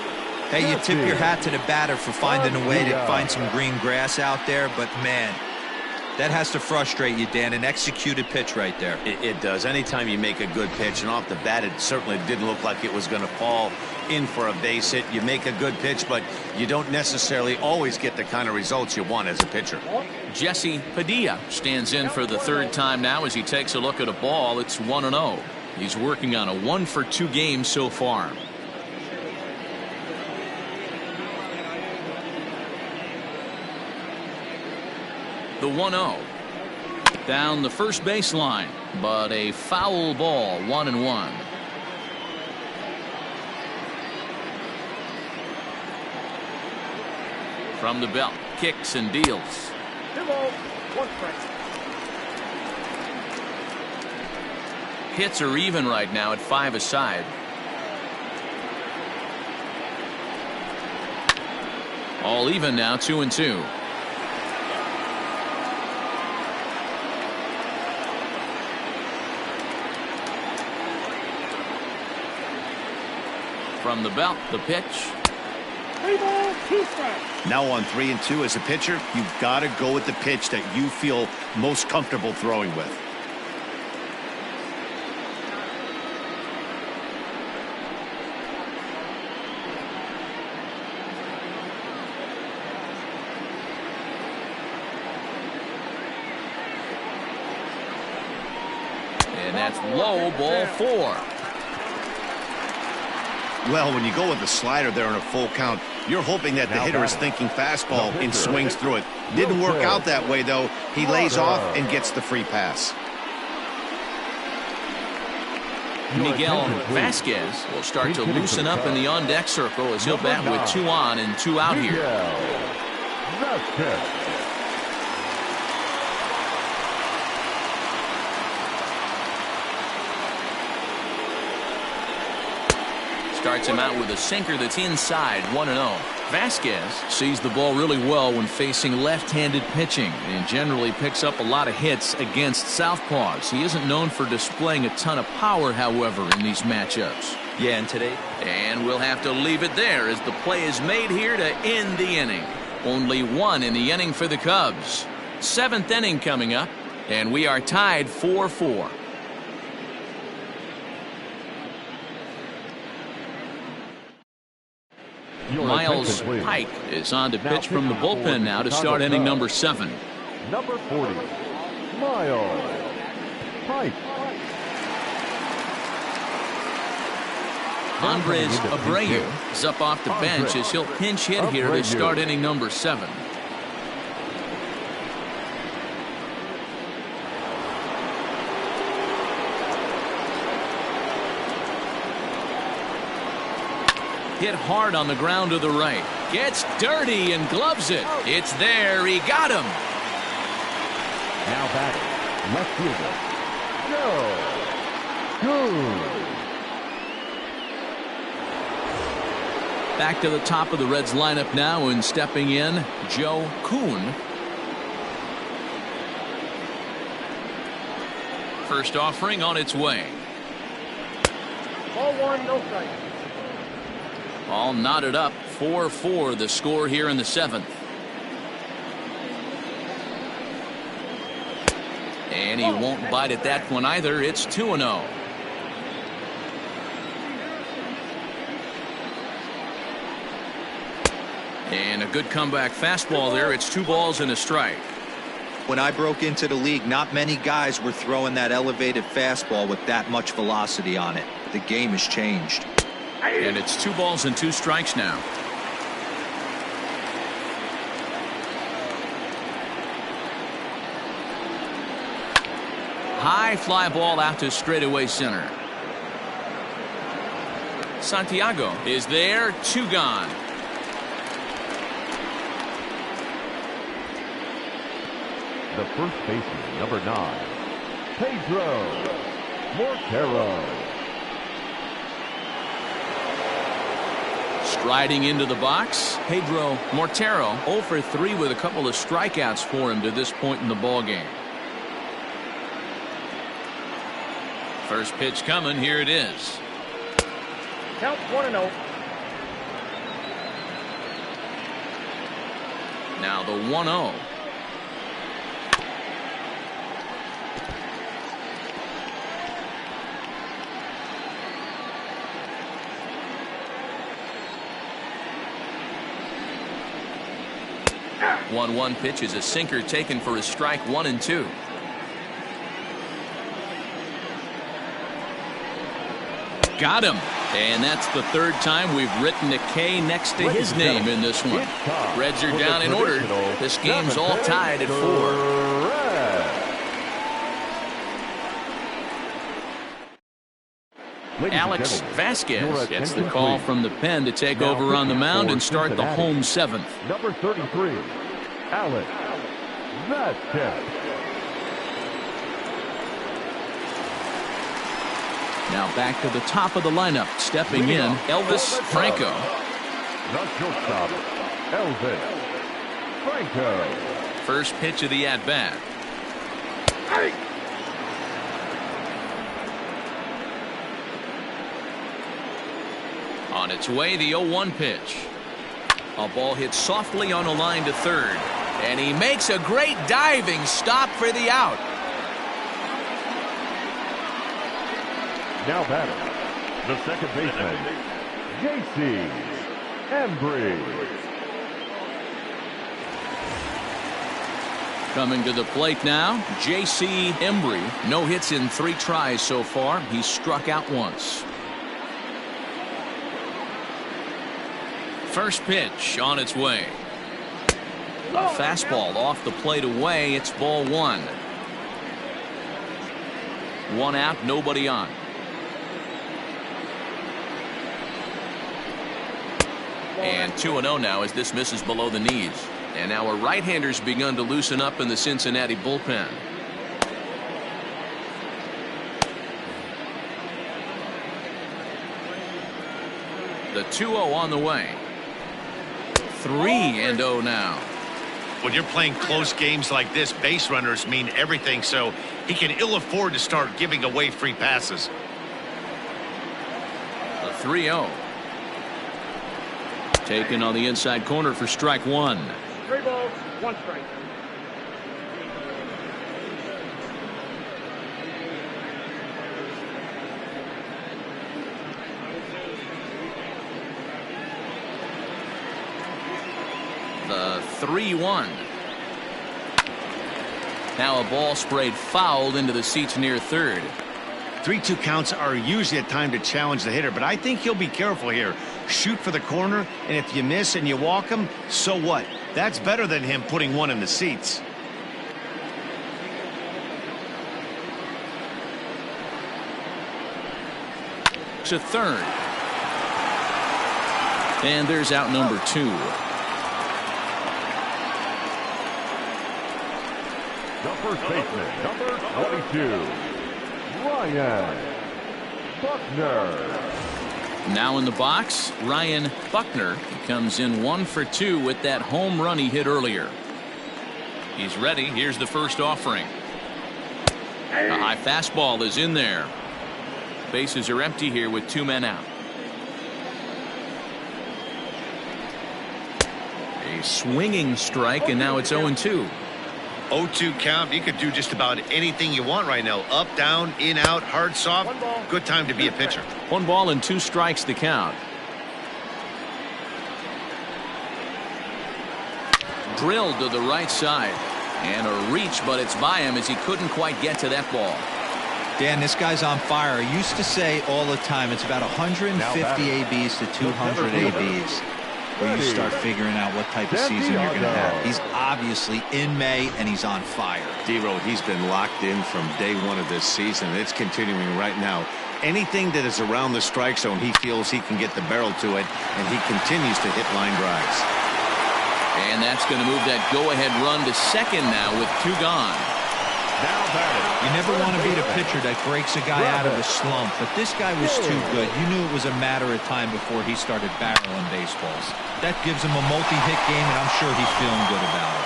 Hey, you tip your hat to the batter for finding a way to find some green grass out there, but man, that has to frustrate you, Dan. An executed pitch right there. It does. Anytime you make a good pitch, and off the bat, it certainly didn't look like it was going to fall in for a base hit. You make a good pitch, but you don't necessarily always get the kind of results you want as a pitcher. Jesse Padilla stands in for the third time now as he takes a look at a ball. It's 1-0. He's working on a 1-for-2 game so far. The 1-0 down the first baseline, but a foul ball. 1-1. From the belt, kicks and deals. 2 balls, 1 strike. Hits are even right now at 5 aside. All even now, 2-2. From the belt, the pitch. 3 balls, 2 strikes. Now on 3-2 as a pitcher, you've got to go with the pitch that you feel most comfortable throwing with. And that's low, ball 4. Well, when you go with the slider there in a full count, you're hoping that the hitter is thinking fastball and swings through it. Didn't work out that way, though. He lays off and gets the free pass. Miguel Vasquez will start to loosen up in the on-deck circle as he'll bat with 2 on and 2 out here. Starts him out with a sinker that's inside. 1-0. Vasquez sees the ball really well when facing left-handed pitching and generally picks up a lot of hits against southpaws. He isn't known for displaying a ton of power, however, in these matchups. Yeah, and today. And we'll have to leave it there as the play is made here to end the inning. Only 1 in the inning for the Cubs. 7th inning coming up. And we are tied 4-4. Miles Pike is on to pitch from the bullpen now to start inning number 7. Number 40, Miles Pike. Andres Abreu is up off the bench as he'll pinch hit here to start inning number 7. Hit hard on the ground to the right. Gets dirty and gloves it. It's there. He got him. Now batting, left fielder, Joe Kuhn. Back to the top of the Reds lineup now, and stepping in, Joe Kuhn. First offering on its way. Ball 1, no strike. All knotted up, 4-4 the score here in the 7th. And he won't bite at that one either. It's 2-0. And a good comeback fastball there. It's 2 balls and a strike. When I broke into the league, not many guys were throwing that elevated fastball with that much velocity on it. The game has changed. And it's 2 balls and 2 strikes now. High fly ball out to straightaway center. Santiago is there. 2 gone. The first baseman, number 9, Pedro Mortero. Striding into the box, Pedro Mortero 0 for 3 with a couple of strikeouts for him to this point in the ball game. First pitch coming. Here it is. Count 1-0. Now the 1-0. One pitch is a sinker taken for a strike. 1-2. Got him. And that's the 3rd time we've written a K next to his name in this one. Reds are down in order. This game's all tied at 4. Alex Vasquez gets the call from the pen to take over on the mound and start the home 7th. Number 33, Alex Vasquez. Now back to the top of the lineup. Stepping in, Elvis Franco. The shortstop, Elvis Franco. First pitch of the at-bat. On its way, the 0-1 pitch. A ball hit softly on a line to third. And he makes a great diving stop for the out. Now batting, the second baseman, J.C. Embry. Coming to the plate now, J.C. Embry. No hits in 3 tries so far. He's struck out once. First pitch on its way. A fastball off the plate away. It's ball 1. 1 out, nobody on. And 2-0 now as this misses below the knees. And now a right-hander's begun to loosen up in the Cincinnati bullpen. The 2-0 on the way. 3-0 now. When you're playing close games like this, base runners mean everything, so he can ill afford to start giving away free passes. The 3-0. Taken on the inside corner for strike 1. 3 balls, 1 strike. The 3-1. Now a ball sprayed foul into the seats near third. 3-2 counts are usually a time to challenge the hitter, but I think he'll be careful here. Shoot for the corner, and if you miss and you walk him, so what? That's better than him putting one in the seats. To third. And there's out number 2. The first baseman, number 22, Ryan Buckner. Now in the box, Ryan Buckner. He comes in 1 for 2 with that home run he hit earlier. He's ready. Here's the first offering. A high fastball is in there. Bases are empty here with 2 men out. A swinging strike, and now it's 0-2. 0-2 count. You could do just about anything you want right now. Up, down, in, out, hard, soft. Good time to be a pitcher. 1 ball and 2 strikes to count. Drilled to the right side. And a reach, but it's by him as he couldn't quite get to that ball. Dan, this guy's on fire. I used to say all the time it's about 150 ABs to 200 ABs. Where you start figuring out what type of season you're going to have. He's obviously in May, and he's on fire. D-Road, he's been locked in from day 1 of this season. It's continuing right now. Anything that is around the strike zone, he feels he can get the barrel to it, and he continues to hit line drives. And that's going to move that go-ahead run to second now with 2 gone. You never want to beat a pitcher that breaks a guy out of a slump, but this guy was too good. You knew it was a matter of time before he started barreling baseballs. That gives him a multi-hit game, and I'm sure he's feeling good about it.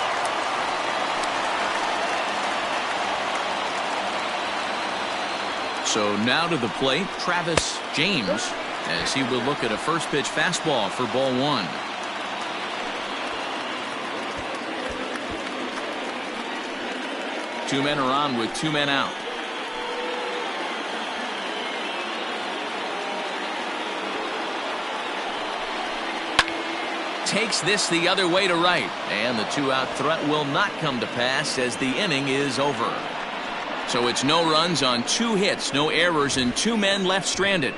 So now to the plate, Travis James, as he will look at a first pitch fastball for ball 1. Two men are on with 2 men out. Takes this the other way to right, and the 2-out threat will not come to pass as the inning is over. So it's no runs on 2 hits, no errors, and 2 men left stranded.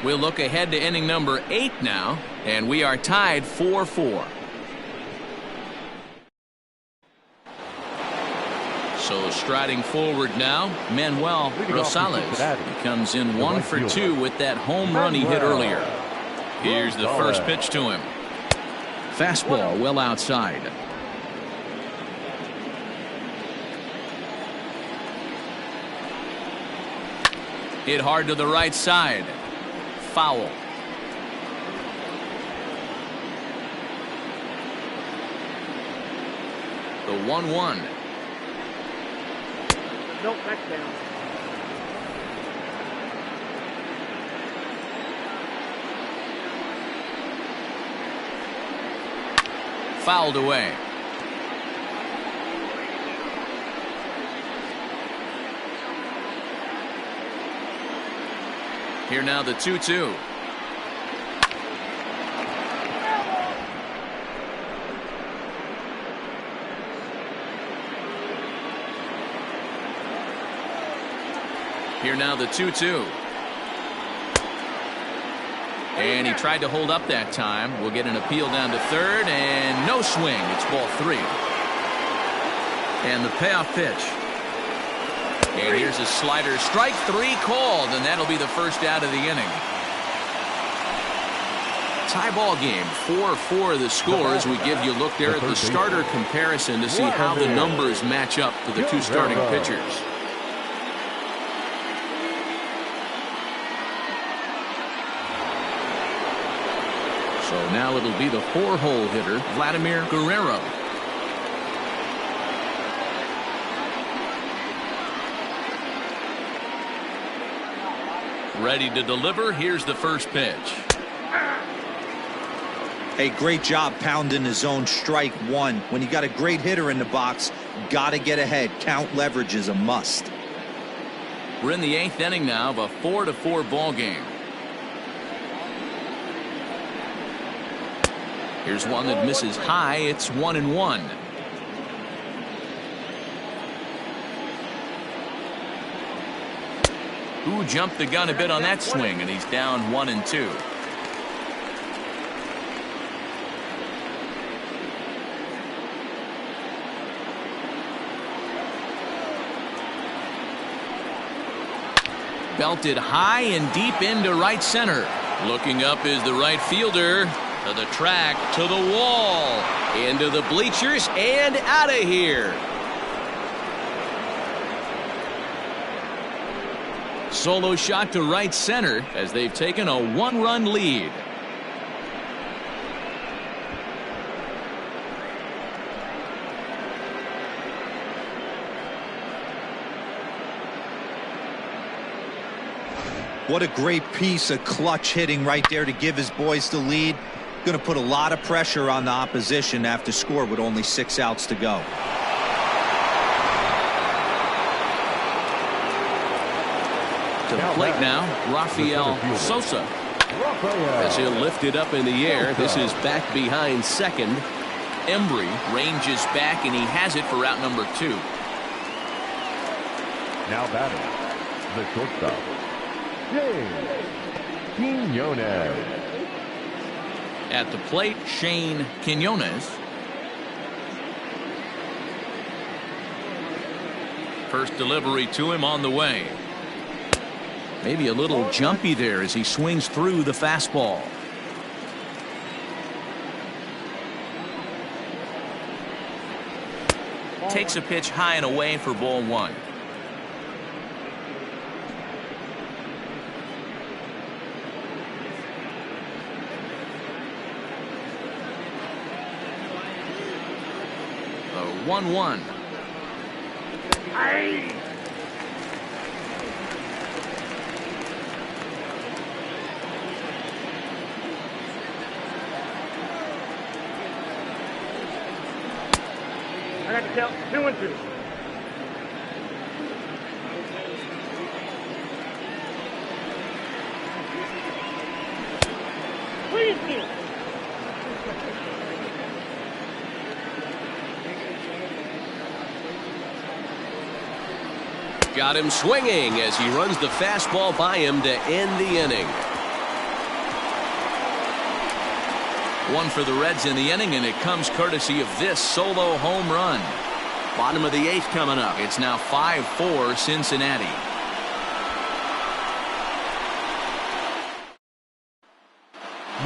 We'll look ahead to inning number 8 now, and we are tied 4-4. So striding forward now, Manuel Rosales. He comes in 1 for 2 with that home run he hit earlier. Here's the first pitch to him. Fastball well outside. Hit hard to the right side. Foul. The 1-1. Nope, that's down. Fouled away. Here now the 2-2. Here now the 2-2. And he tried to hold up that time. We'll get an appeal down to third, and no swing. It's ball 3. And the payoff pitch. And here's a slider. Strike 3 called, and that'll be the first out of the inning. Tie ball game. 4-4 the score as we give you a look there at the starter comparison to see how the numbers match up for the 2 starting pitchers. So now it'll be the 4-hole hitter, Vladimir Guerrero. Ready to deliver. Here's the first pitch. Hey, great job pounding the zone. Strike 1. When you got a great hitter in the box, got to get ahead. Count leverage is a must. We're in the 8th inning now of a 4-4 ball game. Here's one that misses high. It's 1-1. Who jumped the gun a bit on that swing, and he's down 1-2. Belted high and deep into right center. Looking up is the right fielder. To the track, to the wall, into the bleachers, and out of here. Solo shot to right center as they've taken a 1-run lead. What a great piece of clutch hitting right there to give his boys the lead. Going to put a lot of pressure on the opposition after score with only 6 outs to go. To the plate now, Rafael Sosa. As he'll lift it up in the air. This is back behind second. Embry ranges back, and he has it for route number 2. Now batting, the shortstop, Shane Quinones. At the plate, Shane Quinones. First delivery to him on the way. Maybe a little jumpy there as he swings through the fastball. Takes a pitch high and away for ball 1. The 1-1. I got to count 2-2. Please do. Got him swinging as he runs the fastball by him to end the inning. 1 for the Reds in the inning, and it comes courtesy of this solo home run. Bottom of the 8th coming up. It's now 5-4 Cincinnati.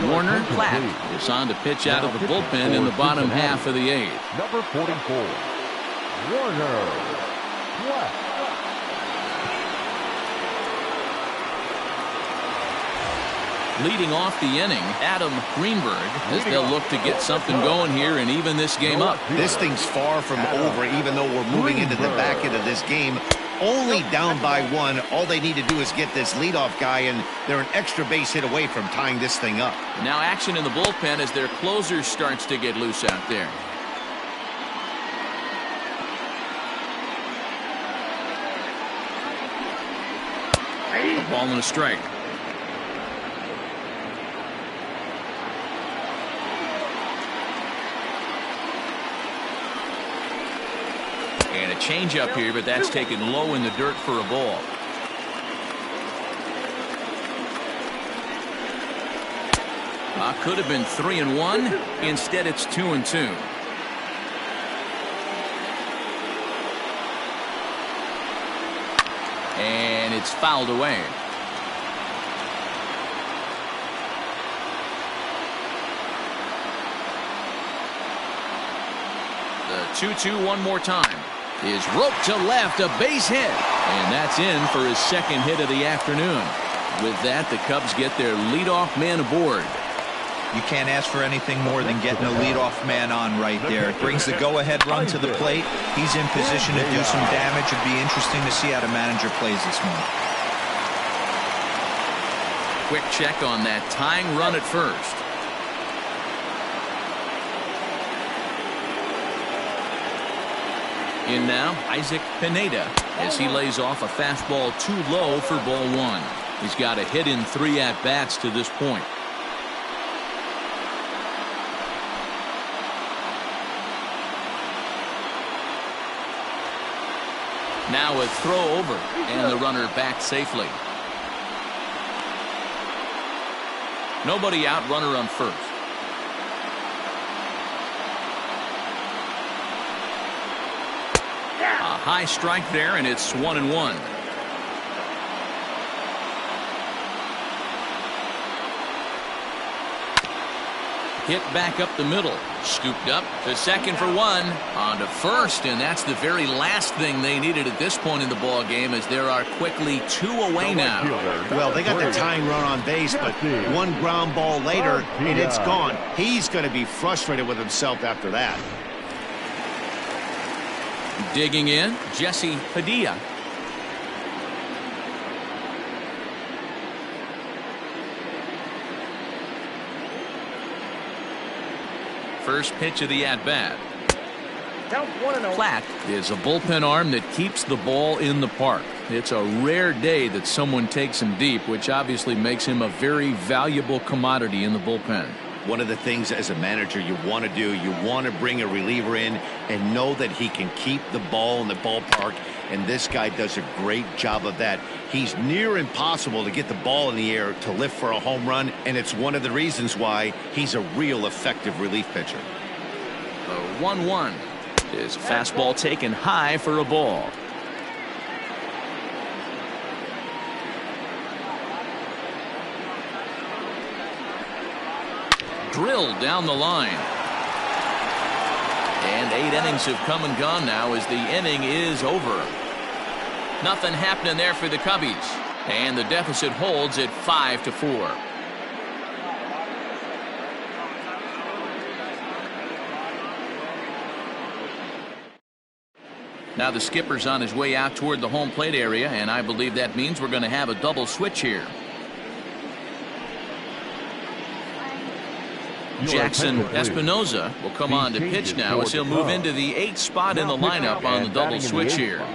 Warner Platt is on to pitch out of the bullpen in the bottom half of the 8th. Number 44, Warner Platt. Leading off the inning, Adam Greenberg, as they'll look to get something going here and even this game up. This thing's far from over, even though we're moving into the back end of this game. Only down by 1. All they need to do is get this leadoff guy, and they're an extra base hit away from tying this thing up. Now action in the bullpen as their closer starts to get loose out there. A ball and a strike. And a changeup here, but that's taken low in the dirt for a ball. Could have been 3-1. Instead, it's 2-2. And it's fouled away. The 2-2 one more time. Is roped to left, a base hit, and that's in for his second hit of the afternoon. With that, the Cubs get their leadoff man aboard. You can't ask for anything more than getting a leadoff man on right there. It brings the go-ahead run to the plate. He's in position to do some damage. It'd be interesting to see how the manager plays this one. Quick check on that tying run at first. In now, Isaac Pineda, as he lays off a fastball too low for ball 1. He's got a hit in 3 at-bats to this point. Now a throw over, and the runner back safely. Nobody out, runner on first. A high strike there, and it's 1-1. Hit back up the middle, scooped up to second for one, on to first, and that's the very last thing they needed at this point in the ball game, as there are quickly 2 away now. Well, they got the tying run on base, but one ground ball later, and it's gone. He's going to be frustrated with himself after that. Digging in, Jesse Padilla. First pitch of the at-bat. Platt is a bullpen arm that keeps the ball in the park. It's a rare day that someone takes him deep, which obviously makes him a very valuable commodity in the bullpen. One of the things as a manager you want to do, you want to bring a reliever in and know that he can keep the ball in the ballpark, and this guy does a great job of that. He's near impossible to get the ball in the air to lift for a home run, and it's one of the reasons why he's a real effective relief pitcher. The 1-1 is a fastball taken high for a ball. Drilled down the line. And 8 innings have come and gone now as the inning is over. Nothing happening there for the Cubbies. And the deficit holds at 5-4. Now the skipper's on his way out toward the home plate area, and I believe that means we're going to have a double switch here. Jackson Espinoza will come on to pitch now as he'll move into the 8th spot in the lineup on the double switch here.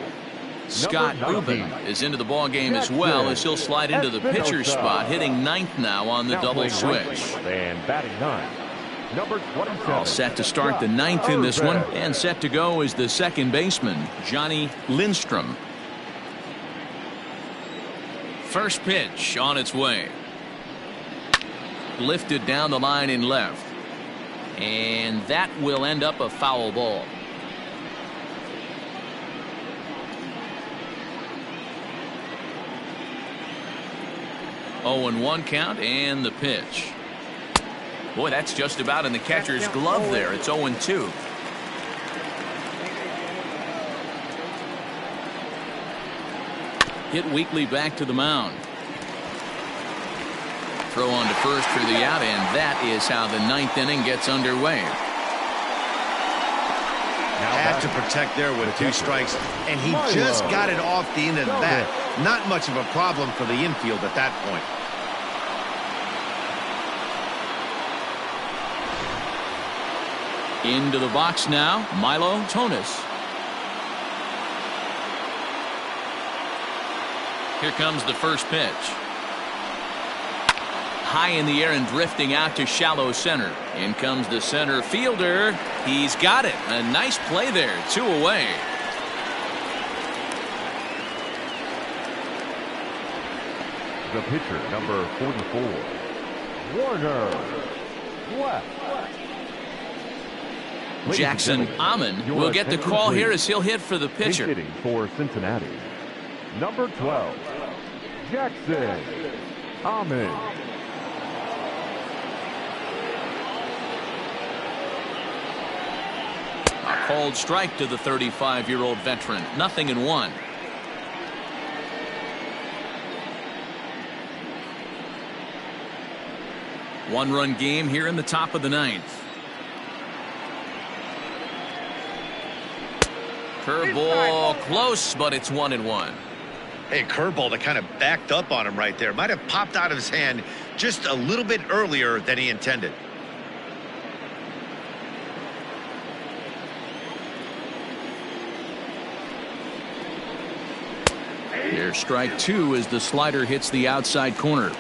Scott Rubin is into the ball game as well as he'll slide into the pitcher's spot, hitting 9th now on the double switch. And batting 9, number 27. All set to start the 9th in this one, and set to go is the second baseman, Johnny Lindstrom. First pitch on its way. Lifted down the line in left, and that will end up a foul ball. Oh, and 1 count, and the pitch. Boy, that's just about in the catcher's glove there. It's 0-2. Hit weakly back to the mound. Throw on to first for the out, and that is how the 9th inning gets underway. Had to protect there with 2 strikes, and he just got it off the end of the bat. Not much of a problem for the infield at that point. Into the box now, Milo Tonis. Here comes the first pitch. High in the air and drifting out to shallow center. In comes the center fielder. He's got it. A nice play there. 2 away. The pitcher, number 44, Warner Left. Jackson Amon will get the call here as he'll hit for the pitcher. Hitting for Cincinnati, number 12, Jackson Amon. A called strike to the 35-year-old veteran. 0-1. One-run game here in the top of the 9th. Curveball close, but it's 1-1. Hey, curveball that kind of backed up on him right there. Might have popped out of his hand just a little bit earlier than he intended. Here's strike 2 as the slider hits the outside corner.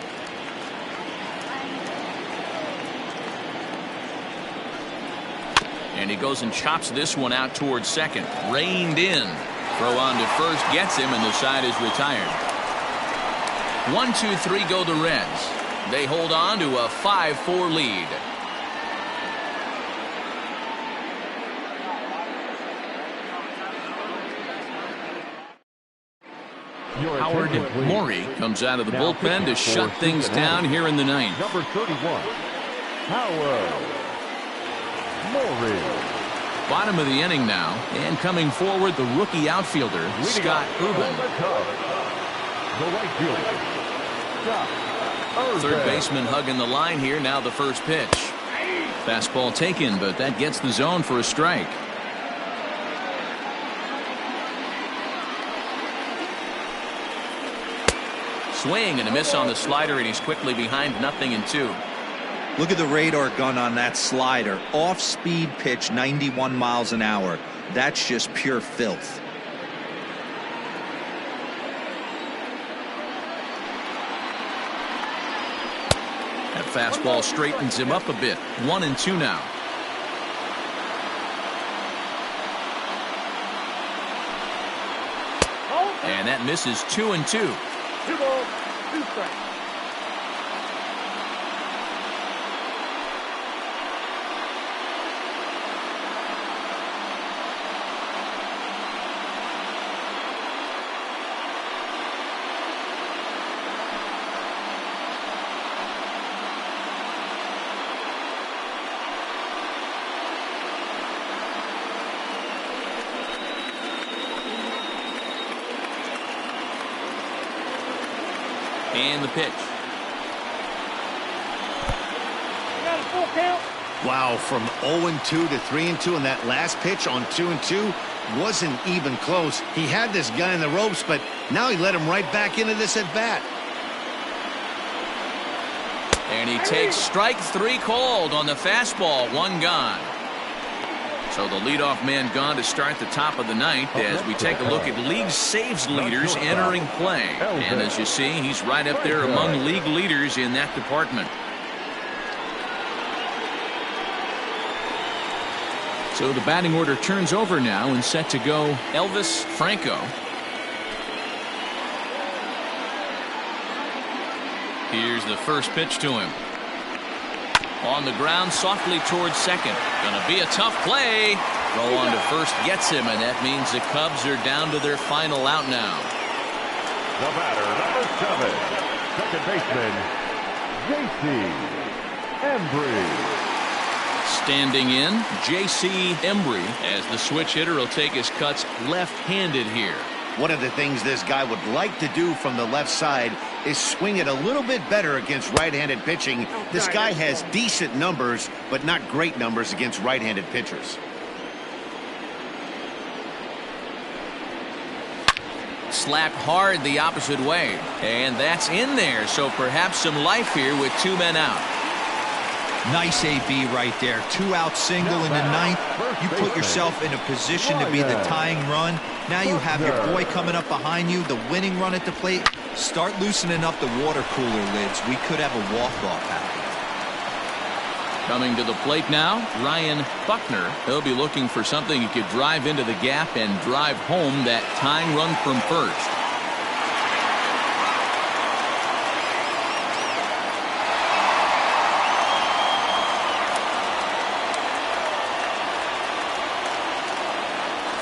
And he goes and chops this one out towards second. Reined in. Throw on to first gets him, and the side is retired. 1-2-3 go the Reds. They hold on to a 5-4 lead. Howard Morey comes out of the bullpen to shut things down here in the ninth. Number 31, Howard Morey. Bottom of the inning now, and coming forward, the rookie outfielder, Scott Urban. The right fielder, Scott Urban. Third baseman hugging the line here. Now the first pitch. Fastball taken, but that gets the zone for a strike. Swing and a miss on the slider, and he's quickly behind 0-2. Look at the radar gun on that slider. Off-speed pitch, 91 miles an hour. That's just pure filth. That fastball straightens him up a bit. 1-2 now. And that misses. 2-2. 2 balls, 2 strikes. And the pitch. Got a full count. Wow, from 0-2 to 3-2, and that last pitch on 2-2 wasn't even close. He had this guy in the ropes, but now he let him right back into this at bat. And he takes strike 3 called on the fastball. 1 gone. So the leadoff man gone to start the top of the ninth as we take a look at league saves leaders entering play. And as you see, he's right up there among league leaders in that department. So the batting order turns over now and set to go Elvis Franco. Here's the first pitch to him. On the ground softly towards second. Gonna be a tough play. Throw on to first gets him, and that means the Cubs are down to their final out now. The batter, number 7, second baseman, J.C. Embry. Standing in, J.C. Embry, as the switch hitter will take his cuts left-handed here. One of the things this guy would like to do from the left side is swing it a little bit better against right-handed pitching. This guy has decent numbers, but not great numbers against right-handed pitchers. Slapped hard the opposite way, and that's in there, so perhaps some life here with 2 men out. Nice AB right there. 2-out single in the ninth. You put yourself in a position to be the tying run. Now you have your boy coming up behind you, the winning run at the plate. Start loosening up the water cooler lids. We could have a walk-off happen. Coming to the plate now, Ryan Buckner. He'll be looking for something he could drive into the gap and drive home that tying run from first.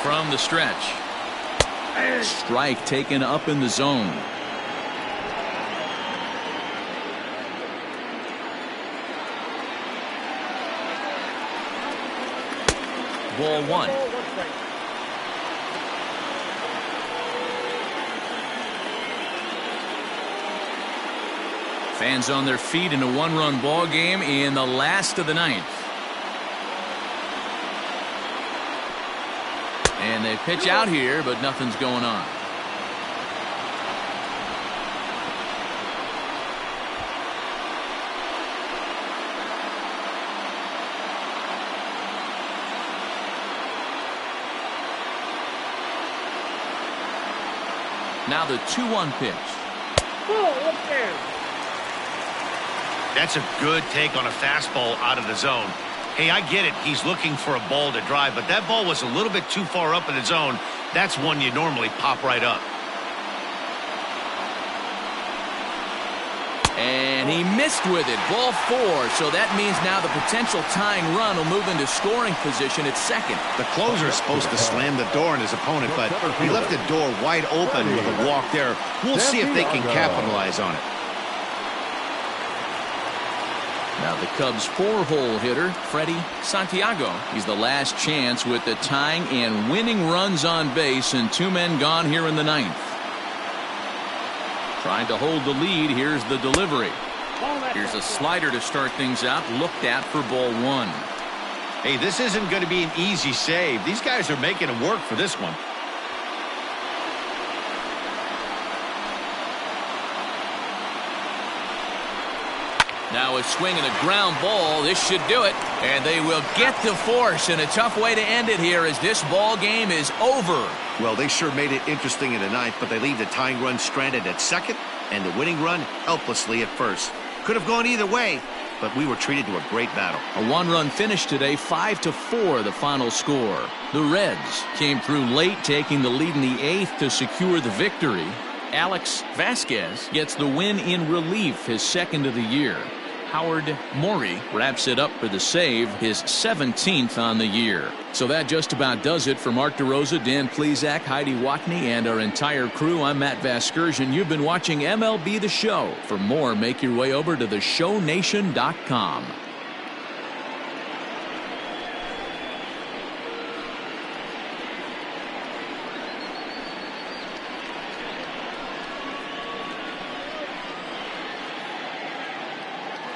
From the stretch. Strike taken up in the zone. Ball 1. Fans on their feet in a 1-run ball game in the last of the ninth. And they pitch out here, but nothing's going on. Now the 2-1 pitch. That's a good take on a fastball out of the zone. Hey, I get it. He's looking for a ball to drive, but that ball was a little bit too far up in the zone. That's one you normally pop right up. And he missed with it. Ball 4. So that means now the potential tying run will move into scoring position at second. The closer is supposed to slam the door on his opponent, but he left the door wide open with a walk there. We'll see if they can capitalize on it. Now the Cubs' 4-hole hitter, Freddie Santiago. He's the last chance with the tying and winning runs on base and 2 men gone here in the 9th. Trying to hold the lead. Here's the delivery. Here's a slider to start things out. Looked at for ball 1. Hey, this isn't going to be an easy save. These guys are making it work for this one. Now a swing and a ground ball. This should do it. And they will get the force. And a tough way to end it here as this ball game is over. Well, they sure made it interesting in the 9th, but they leave the tying run stranded at second and the winning run helplessly at first. Could have gone either way, but we were treated to a great battle. A 1-run finish today, 5-4 the final score. The Reds came through late, taking the lead in the 8th to secure the victory. Alex Vasquez gets the win in relief, his 2nd of the year. Howard Morey wraps it up for the save, his 17th on the year. So that just about does it for Mark DeRosa, Dan Plesac, Heidi Watney, and our entire crew. I'm Matt Vasgersian. You've been watching MLB The Show. For more, make your way over to theshownation.com.